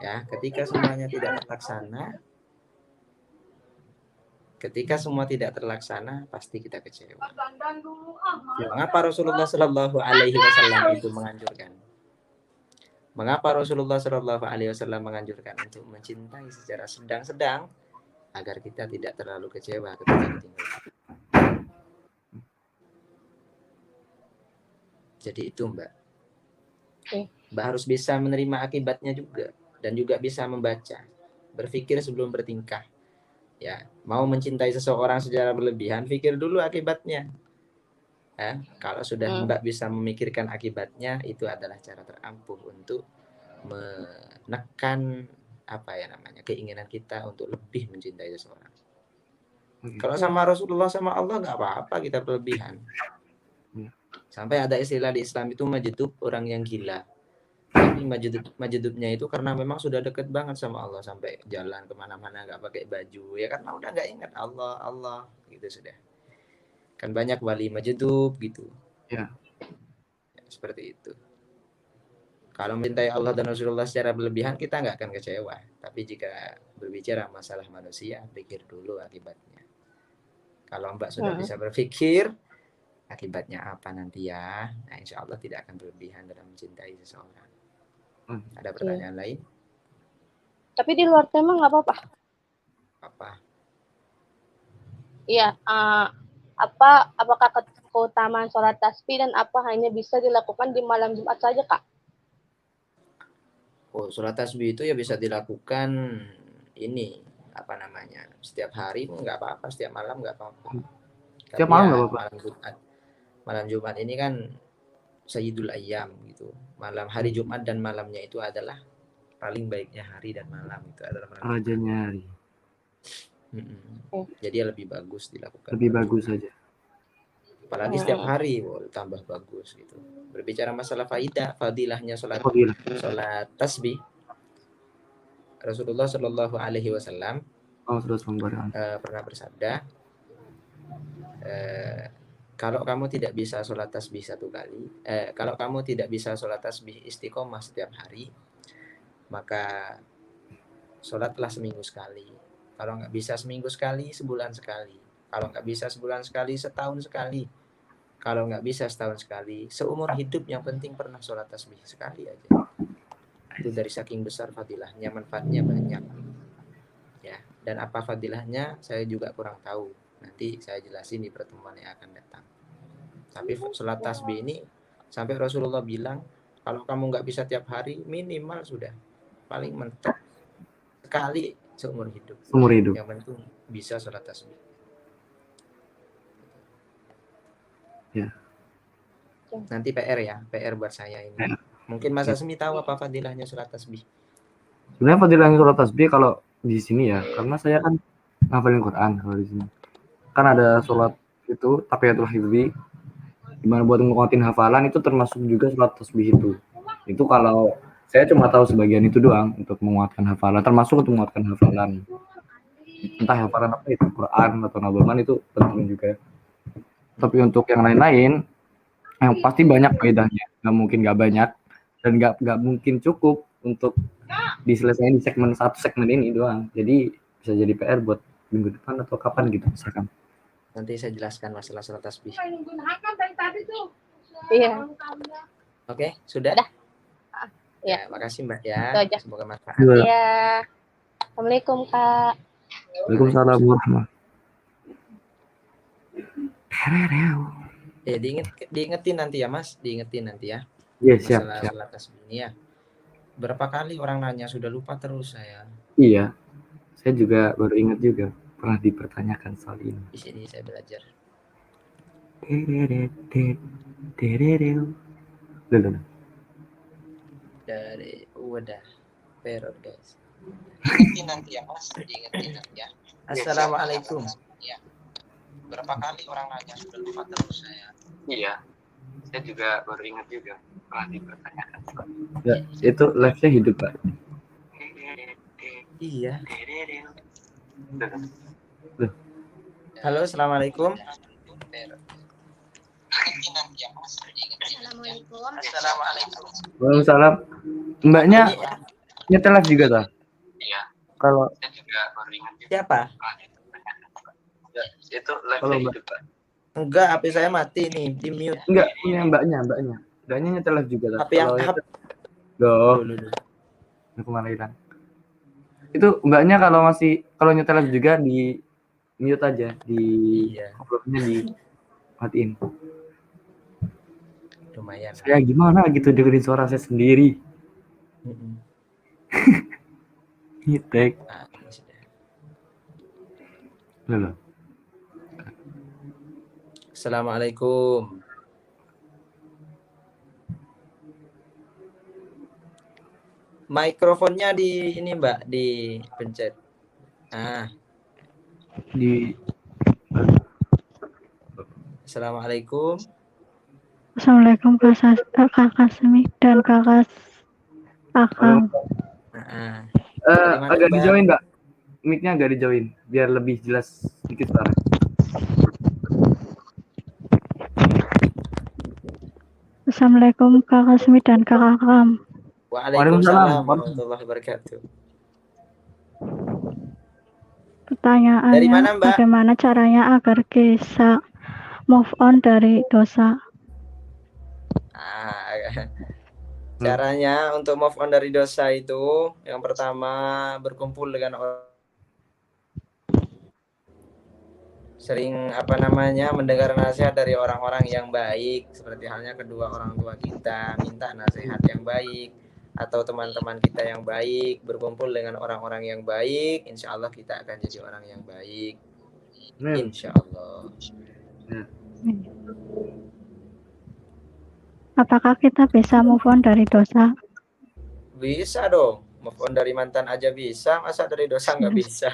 Ya, ketika semuanya tidak terlaksana, ketika semua tidak terlaksana, pasti kita kecewa. Mengapa Rasulullah Shallallahu Alaihi Wasallam itu menganjurkan? Mengapa Rasulullah Shallallahu Alaihi Wasallam menganjurkan untuk mencintai secara sedang-sedang agar kita tidak terlalu kecewa ketika ditinggal? Jadi itu Mbak. Oke. Mbak harus bisa menerima akibatnya juga dan juga bisa membaca, berpikir sebelum bertingkah. Ya, mau mencintai seseorang secara berlebihan, pikir dulu akibatnya. Ya, kalau sudah Mbak bisa memikirkan akibatnya, itu adalah cara terampuh untuk menekan keinginan kita untuk lebih mencintai seseorang. Kalau sama Rasulullah sama Allah nggak apa-apa kita berlebihan. Sampai ada istilah di Islam itu majdub, orang yang gila. Tapi majdubnya itu karena memang sudah deket banget sama Allah, sampai jalan kemana-mana nggak pakai baju, ya karena udah nggak ingat Allah gitu sudah. Kan banyak wali majdub gitu. Ya. Seperti itu. Kalau mencintai Allah dan Rasulullah secara berlebihan, kita nggak akan kecewa. Tapi jika berbicara masalah manusia, pikir dulu akibatnya. Kalau Mbak sudah bisa berpikir akibatnya apa nanti ya, nah insya Allah tidak akan berlebihan dalam mencintai seseorang. Ada pertanyaan lain? Tapi di luar tema nggak apa-apa. Apa? Iya. Apakah keutamaan sholat tasbih dan apa hanya bisa dilakukan di malam Jumat saja, Kak? Oh, sholat tasbih itu ya bisa dilakukan setiap hari nggak apa-apa, setiap malam nggak apa-apa. Setiap malam nggak apa-apa. Malam Jumat ini kan Sayyidul Ayyam gitu. Malam hari Jumat dan malamnya itu adalah paling baiknya hari dan malam, itu adalah rajanya hari. Jadi lebih bagus dilakukan. Lebih bagus saja. Apalagi setiap hari, tambah bagus gitu. Berbicara masalah fadilahnya sholat tasbih, Rasulullah Shallallahu Alaihi Wasallam pernah bersabda, kalau kamu tidak bisa sholat tasbih kalau kamu tidak bisa sholat tasbih istiqomah setiap hari, maka sholatlah seminggu sekali. Kalau nggak bisa seminggu sekali, sebulan sekali. Kalau nggak bisa sebulan sekali, setahun sekali. Kalau nggak bisa setahun sekali, seumur hidup yang penting pernah sholat tasbih sekali aja. Itu dari saking besar fadilahnya, manfaatnya banyak. Ya, dan apa fadilahnya saya juga kurang tahu. Nanti saya jelasin di pertemuan yang akan datang. Tapi sholat tasbih ini sampai Rasulullah bilang, kalau kamu nggak bisa tiap hari, minimal sudah paling mentok sekali seumur hidup. Yang penting bisa sholat tasbih. Ya. Nanti PR buat saya ini. Mungkin Mas Asmi tahu apa fadilahnya sholat tasbih? Sebenarnya fadilahnya sholat tasbih kalau di sini ya, karena saya kan ngafalin Quran kalau di sini. Kan ada sholat itu tahiyatul hifzi, dimana buat nguatin hafalan itu termasuk juga sholat tasbih itu. Itu kalau saya cuma tahu sebagian itu doang untuk menguatkan hafalan, termasuk untuk menguatkan hafalan. Entah hafalan apa itu, Quran atau nabaman itu penting juga. Tapi untuk yang lain-lain, yang pasti banyak faedahnya. Nggak mungkin nggak banyak dan nggak mungkin cukup untuk diselesaikan di satu segmen ini doang. Jadi bisa jadi PR buat minggu depan atau kapan gitu misalkan. Nanti saya jelaskan masalah sholat tasbih. Iya. Oke, sudah? Ya, makasih Mbak ya. Semoga manfaat. Iya. Assalamualaikum, Kak. Waalaikumsalam warahmatullahi. Diingetin nanti ya Mas, diingetin nanti ya. Iya, siap. Masalah sholat tasbih ini ya. Berapa kali orang nanya, sudah lupa terus saya. Iya, saya juga baru ingat juga pernah dipertanyakan soal ini. Di sini saya belajar. Dari udah perot guys. Diingetin nanti ya Mas, diingetin nanti ya. Assalamualaikum. Ya. Berapa kali orang nanya, sudah lupa terus saya. Iya, saya juga baru ingat juga pernah dipertanyakan. Ya, itu live-nya hidup Pak. Iya. Halo, assalamualaikum. Assalamualaikum. Waalaikumsalam. Mbaknya nyetel live juga tuh? Iya. Kalau saya juga baru ingat juga. Siapa? Ya, itu live hidup Pak. Enggak, HP saya mati nih, di mute. Enggak, punya mbaknya nyetel live juga tuh. HP yang Aku malah hilang. Itu mbaknya kalau nyetel live juga di mute aja, di uploadnya di matiin. lumayan. Saya gimana gitu dengerin suara saya sendiri. Mm-mm. Ngitek. Nah, ini sudah. Loh. Assalamualaikum. Mikrofonnya di ini Mbak, dipencet. Ah, Di Assalamualaikum. Assalamualaikum Kakak Semi dan Kakak Akang. Nah, dari mana agak Mbak? dijauhin, Mbak. Mic-nya agak dijauhin biar lebih jelas sedikit suara. Assalamualaikum Kakak Semi dan Kakak Akang. Waalaikumsalam warahmatullahi wabarakatuh. Dari Pertanyaannya, mana Mbak? bagaimana caranya agar bisa move on dari dosa? Caranya untuk move on dari dosa itu yang pertama berkumpul dengan orang, sering mendengar nasihat dari orang-orang yang baik, seperti halnya kedua orang tua kita, minta nasihat yang baik, atau teman-teman kita yang baik, berkumpul dengan orang-orang yang baik, insya Allah kita akan jadi orang yang baik, insya Allah. Apakah kita bisa move on dari dosa? Bisa dong, move on dari mantan aja bisa, masa dari dosa nggak bisa?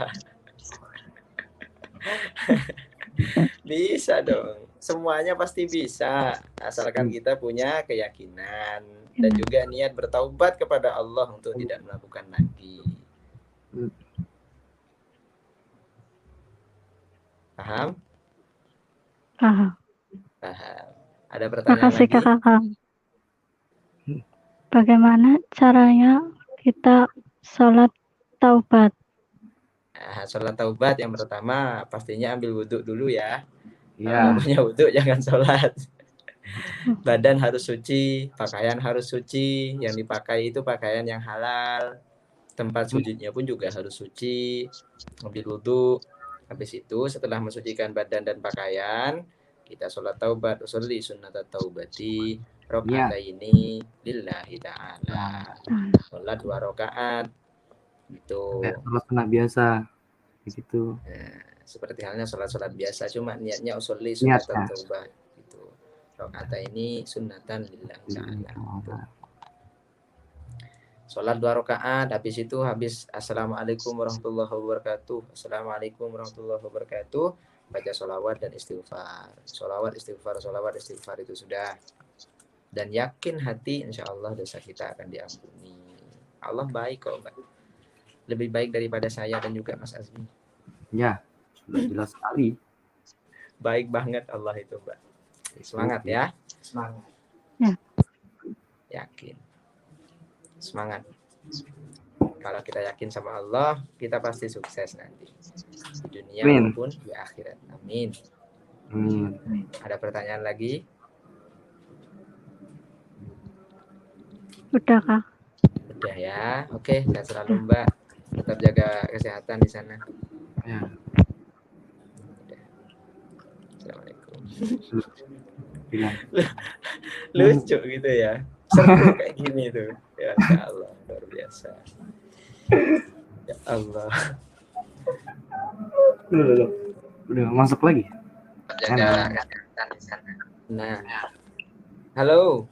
Bisa dong, semuanya pasti bisa, asalkan kita punya keyakinan dan juga niat bertaubat kepada Allah untuk tidak melakukan lagi. Paham? Paham. Paham. Ada pertanyaan Makasih lagi? Kakak Akang. Bagaimana caranya kita sholat taubat? Sholat taubat yang pertama pastinya ambil wudhu dulu ya. Iya. Kalau punya wudhu jangan sholat. Badan harus suci, pakaian harus suci, yang dipakai itu pakaian yang halal, tempat sujudnya pun juga harus suci, ambil wudhu. Habis itu setelah mensucikan badan dan pakaian, kita sholat taubat, usolli sunnat taubati, rakaataini lillahi ta'ala. Sholat 2 rakaat. Itu Sholat sunat biasa. Begitu. Seperti halnya sholat biasa, cuma niatnya usolli sunnat Niatnya. taubat. Gitu. Rakaataini sunnatan lillahi ta'ala. Sholat 2 rakaat, habis assalamualaikum warahmatullahi wabarakatuh, assalamualaikum warahmatullahi wabarakatuh, baca sholawat dan istighfar. Sholawat istighfar itu sudah. Dan yakin hati insya Allah dosa kita akan diampuni. Allah baik kok Mbak, lebih baik daripada saya dan juga Mas Azmi. Ya, sudah jelas sekali. Baik banget Allah itu Mbak. Semangat ya. Semangat. Ya. Yakin. Semangat. Kalau kita yakin sama Allah, kita pasti sukses nanti di dunia maupun di akhirat. Amin. Ada pertanyaan lagi? Udah Kak. Udah ya. Oke, sehat selalu Mbak. Tetap jaga kesehatan di sana. Ya. Assalamualaikum. Lucu gitu ya. Seru kayak gini tuh. Ya Allah, luar biasa. Ya Allah. Udah masuk lagi. Jaga kesehatan di sana. Nah. Halo.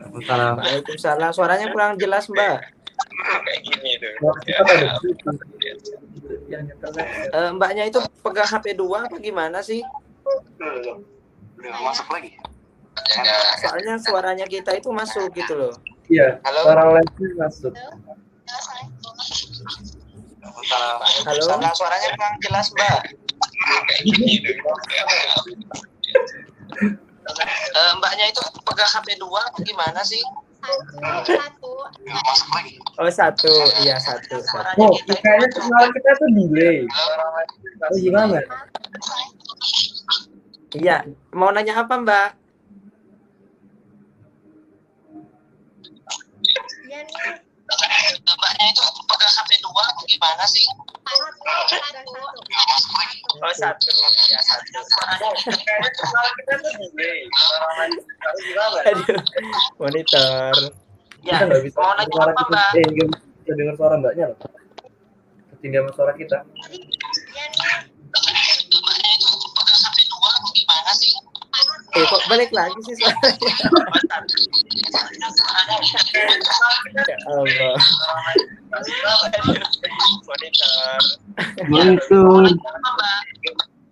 Waalaikumsalam. Suaranya kurang jelas, Mbak. Kayak gini tuh. Mbaknya itu pegang HP 2 apa gimana sih? Masuk lagi. Soalnya suaranya kita itu masuk gitu loh. Iya. Halo. Suara lain masuk. Halo. Suaranya kurang jelas, Mbak. Mbaknya itu pegang HP 2 apa gimana sih? Oh, 1. Iya, 1. Oh, kayaknya suara kita tuh delay. Oh, gimana? Iya, mau nanya apa, Mbak? Mbaknya itu pegang HP 2 apa gimana sih? Oh, satu. Ya, satu. Aduh, monitor. Kita nggak bisa dengar suara kita. Nggak bisa dengar suara mbaknya loh. Ketinggalan suara kita. Kok balik lagi sih suaranya? Ya Allah. Monitor. Monitor.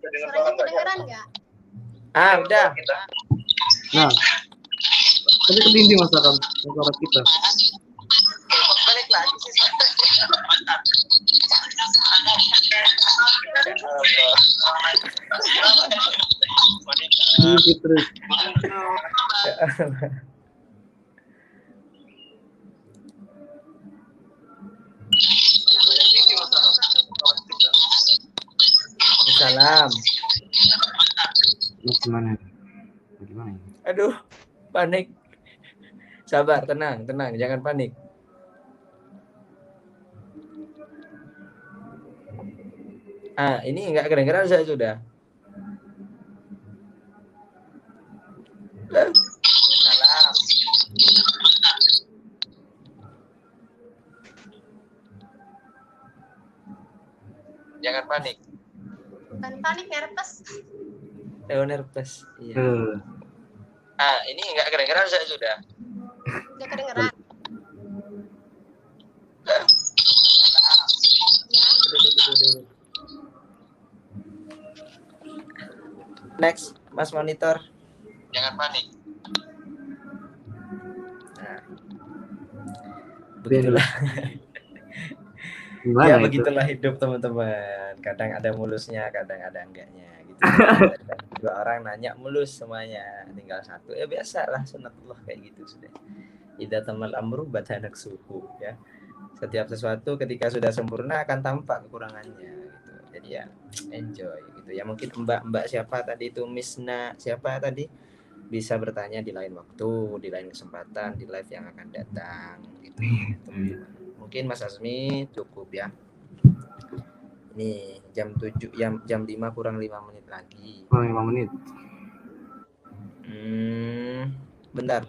Suaranya kedengeran nggak? Ah, udah. Nah, tapi ketindih Mas Akam suara kita. Kok balik lagi sih suaranya? Ya Allah. Monitor. Sedikit terus. Ya Allah. Salam. Gimana? Gimana ini? Aduh, panik. Sabar, tenang, jangan panik. Ah, ini enggak kedengeran saya sudah. Salam. Jangan panik. Bukan panik, nervous. Nervous. Iya. Ah, ini enggak kedengeran saya sudah. Udah kedengeran. Dulu. Next, Mas Monitor. Jangan panik. Nah. Begitulah. Gimana Ya itu? begitulah hidup teman-teman. Kadang ada mulusnya, kadang ada enggaknya gitu. Dua orang nanya mulus semuanya, tinggal satu. Ya biasalah sunatullah kayak gitu sudah. Idza tamal amru batanak suhu ya. Setiap sesuatu ketika sudah sempurna akan tampak kekurangannya gitu. Jadi ya enjoy gitu. Ya mungkin Mbak siapa tadi itu Misna siapa tadi bisa bertanya di lain waktu, di lain kesempatan, di live yang akan datang gitu. Mungkin Mas Azmi cukup ya. Ini jam 7 jam 5 kurang 5 menit lagi. Kurang 5 menit. Bentar.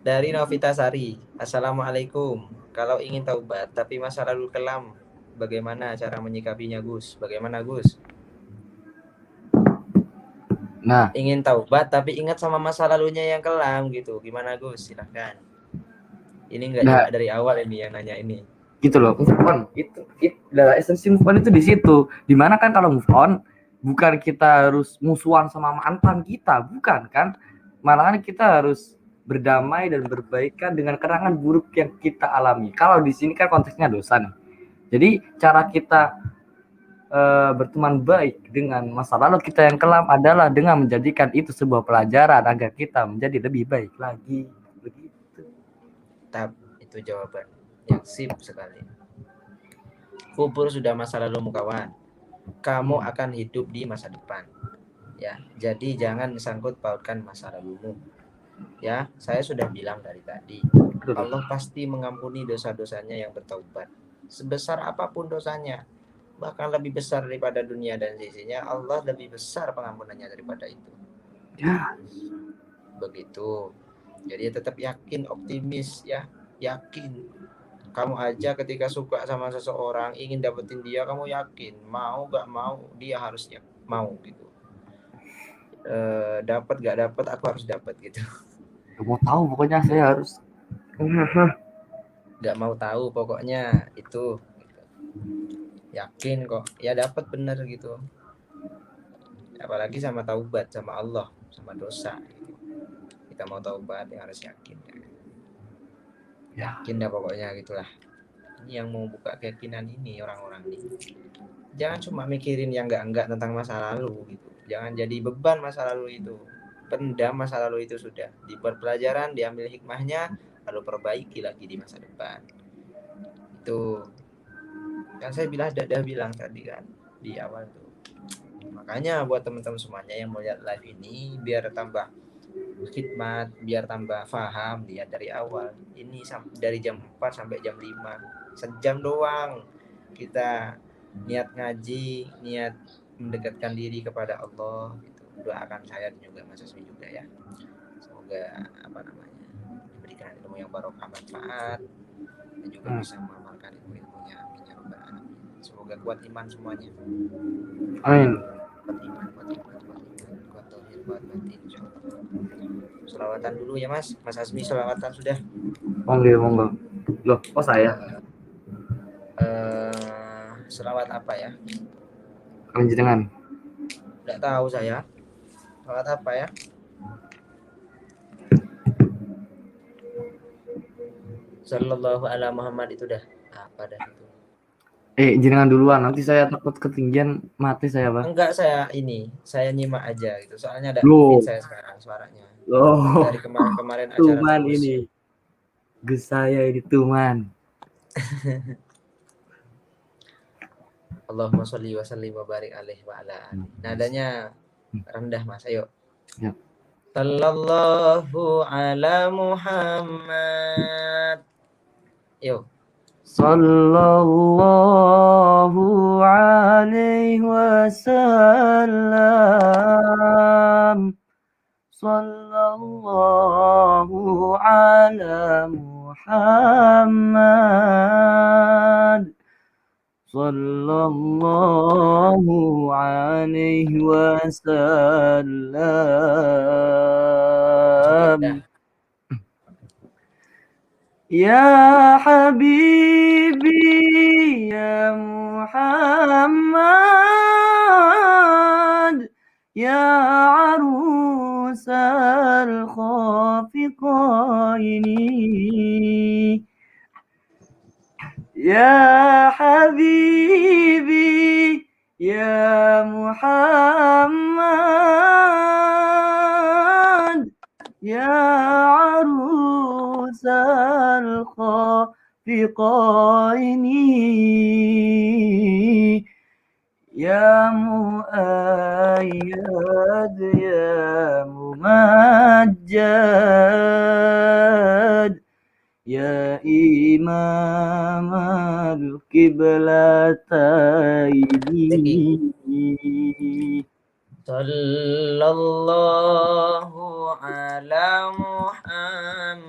Dari Novita Sari. Assalamualaikum. Kalau ingin taubat tapi masa lalu kelam, bagaimana cara menyikapinya, Gus? Bagaimana, Gus? Nah, Ingin taubat tapi ingat sama masa lalunya yang kelam gitu. Gimana, Gus? Silahkan. Ini enggak Nah. juga dari awal ini yang nanya ini. gitu loh, move on itu adalah esensi move on itu di situ. Dimana kan kalau move on bukan kita harus musuhan sama mantan kita, bukan kan? Malahan kita harus berdamai dan berbaikan dengan kenangan buruk yang kita alami. Kalau di sini kan konteksnya dosa nih. Jadi cara kita berteman baik dengan masa lalu kita yang kelam adalah dengan menjadikan itu sebuah pelajaran agar kita menjadi lebih baik lagi. Begitu. Itu jawaban yang sip sekali. Kubur sudah masa lalumu kawan. Kamu akan hidup di masa depan. Ya, jadi jangan sangkut pautkan masa lalumu. Ya, saya sudah bilang dari tadi. Allah pasti mengampuni dosa-dosanya yang bertaubat. Sebesar apapun dosanya, bahkan lebih besar daripada dunia dan sisinya, Allah lebih besar pengampunannya daripada itu. Ya. Begitu. Jadi tetap yakin, optimis ya, yakin. Kamu aja ketika suka sama seseorang, ingin dapetin dia, kamu yakin, mau gak mau, dia harus mau gitu. Dapat gak dapat, aku harus dapat gitu. Gak mau tahu pokoknya saya harus. Gak mau tahu pokoknya itu. Gitu. Yakin kok, ya dapat bener gitu. Apalagi sama taubat sama Allah, sama dosa. Gitu. Kita mau taubat yang harus yakin. Yakin dah pokoknya gitulah. Ini yang mau buka keyakinan ini orang-orang ini. Jangan cuma mikirin yang enggak tentang masa lalu gitu. Jangan jadi beban masa lalu itu. Pendam masa lalu itu sudah. Dibuat pelajaran, diambil hikmahnya, lalu perbaiki lagi di masa depan. Itu kan saya bilang tadi kan di awal tuh. Makanya buat teman-teman semuanya yang mau lihat live ini biar tambah khidmat biar tambah paham, lihat dari awal. Ini dari jam 4 sampai jam 5. Sejam doang kita niat ngaji, niat mendekatkan diri kepada Allah gitu. Doakan saya dan juga Mas Asmi juga ya. Semoga diberikan ilmu yang barokah manfaat dan juga bisa mengamalkan ilmu-ilmunya. Amin ya rabbal alamin. Semoga kuat iman semuanya. Amin. Kuat tauhid, kuat batin insyaallah. Selawatan dulu ya Mas Asmi selawatan sudah. Monggo. Loh, kok saya? Selawat apa ya? Kalian jenengan. Tidak tahu saya. Selawat apa ya? Sallallahu ala Muhammad itu dah. Apa dah itu? Jenengan duluan, nanti saya takut ketinggian mati saya, Pak. Enggak, saya nyimak aja gitu. Soalnya ada Loh. COVID saya sekarang suaranya. Loh. Dari kemarin acara Tuman terus. ini. Gus saya ini tuman. Allahumma sholli wa sallim wa barik alaihi wa ala alihi. Nadanya rendah Mas, ayo. Ya. Sallallahu ala Muhammad. Yuk. Sallallahu alaihi wasallam. Sallallahu ala Muhammad. Sallallahu alaihi wasallam. Ya Habibi ya Muhammad ya arusal khafiqaini ya Habibi ya Muhammad ya arusal khafiqaini ya muayyad ya mumajjad ya imam al-qiblataini. Sallallahu ala Muhammad.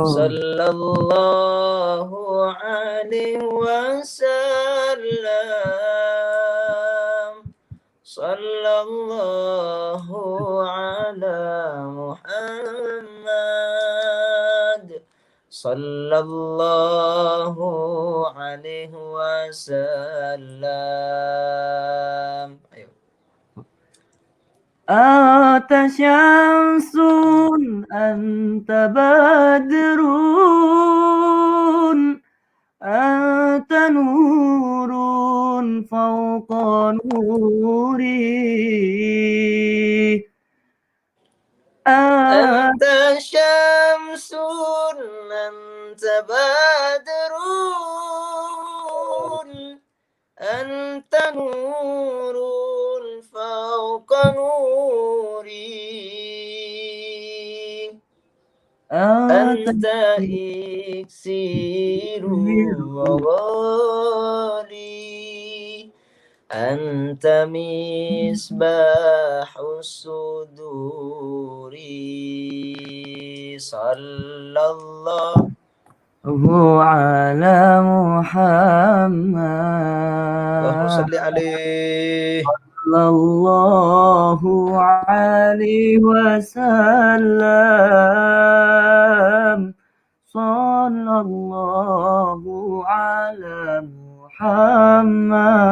Sallallahu alaihi wasallam. Sallallahu ala Muhammad. Sallallahu alaihi wasallam. Ayo. Anta syamsun anta badrun anta nurun fawqa nuri Anta syamsun anta badrun anta nurun fawqa nuri anta iksiru wawali anta misbahus suduri. Sallallahu ala Muhammad. Allahumma salli alaihi. Sallallahu alaihi wasallam. Sallallahu ala Muhammad.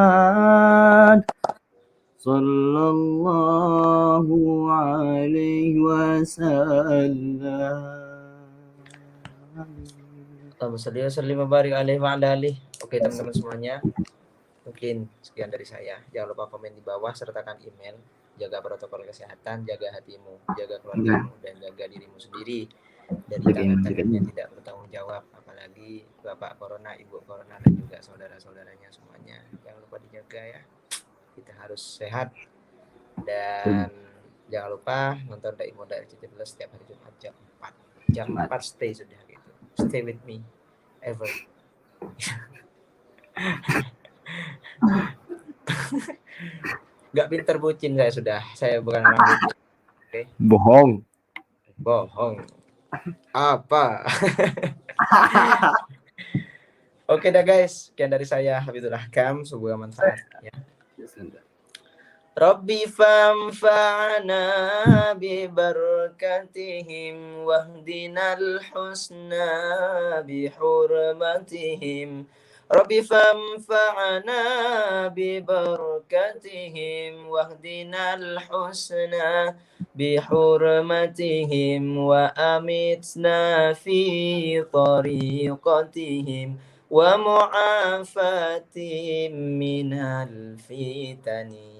Sallallahu alaihi wasallam. Allahumma salli wa sallim wa barik alaihi wa ala alihi. Oke teman-teman semuanya, mungkin sekian dari saya. Jangan lupa komen di bawah, sertakan email. Jaga protokol kesehatan, jaga hatimu, jaga keluargamu, dan jaga dirimu sendiri dari tangan-tangan yang tidak bertanggung jawab, apalagi Bapak Corona, Ibu Corona, dan juga saudara-saudaranya semuanya. Jangan lupa dijaga ya. Kita harus sehat dan Jangan lupa nonton Dai Muda RCTI Plus setiap hari Jumat jam 4. Jam 4 stay sudah gitu. Stay with me ever. Gak pinter bucin saya sudah. Saya bukan orang bucin. Bohong. Bohong. Apa? Oke dah guys, sekian dari saya Habibul Ahkam, semoga manfaat ya. Rabbi famfa'na bi barakatihim wahdinal husna bi hurmatihim. Rabbi famfa'na bi barakatihim wahdinal husna bi hurmatihim wa amitna fi tariqatihim wa mu'afatim minal fitani.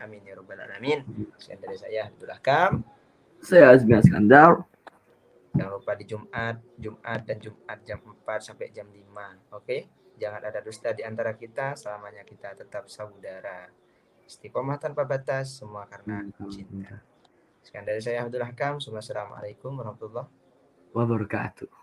Amin ya rabbal alamin. Sekian dari saya Habibul Ahkam. Saya Azmi Iskandar. Jangan lupa di Jumat dan Jumat jam 4 sampai jam 5. Oke? Jangan ada dusta di antara kita, selamanya kita tetap saudara. Istiqomah tanpa batas, semua karena cinta. Sekian dari saya Habibul Ahkam. Assalamualaikum warahmatullahi Wabarakatuh.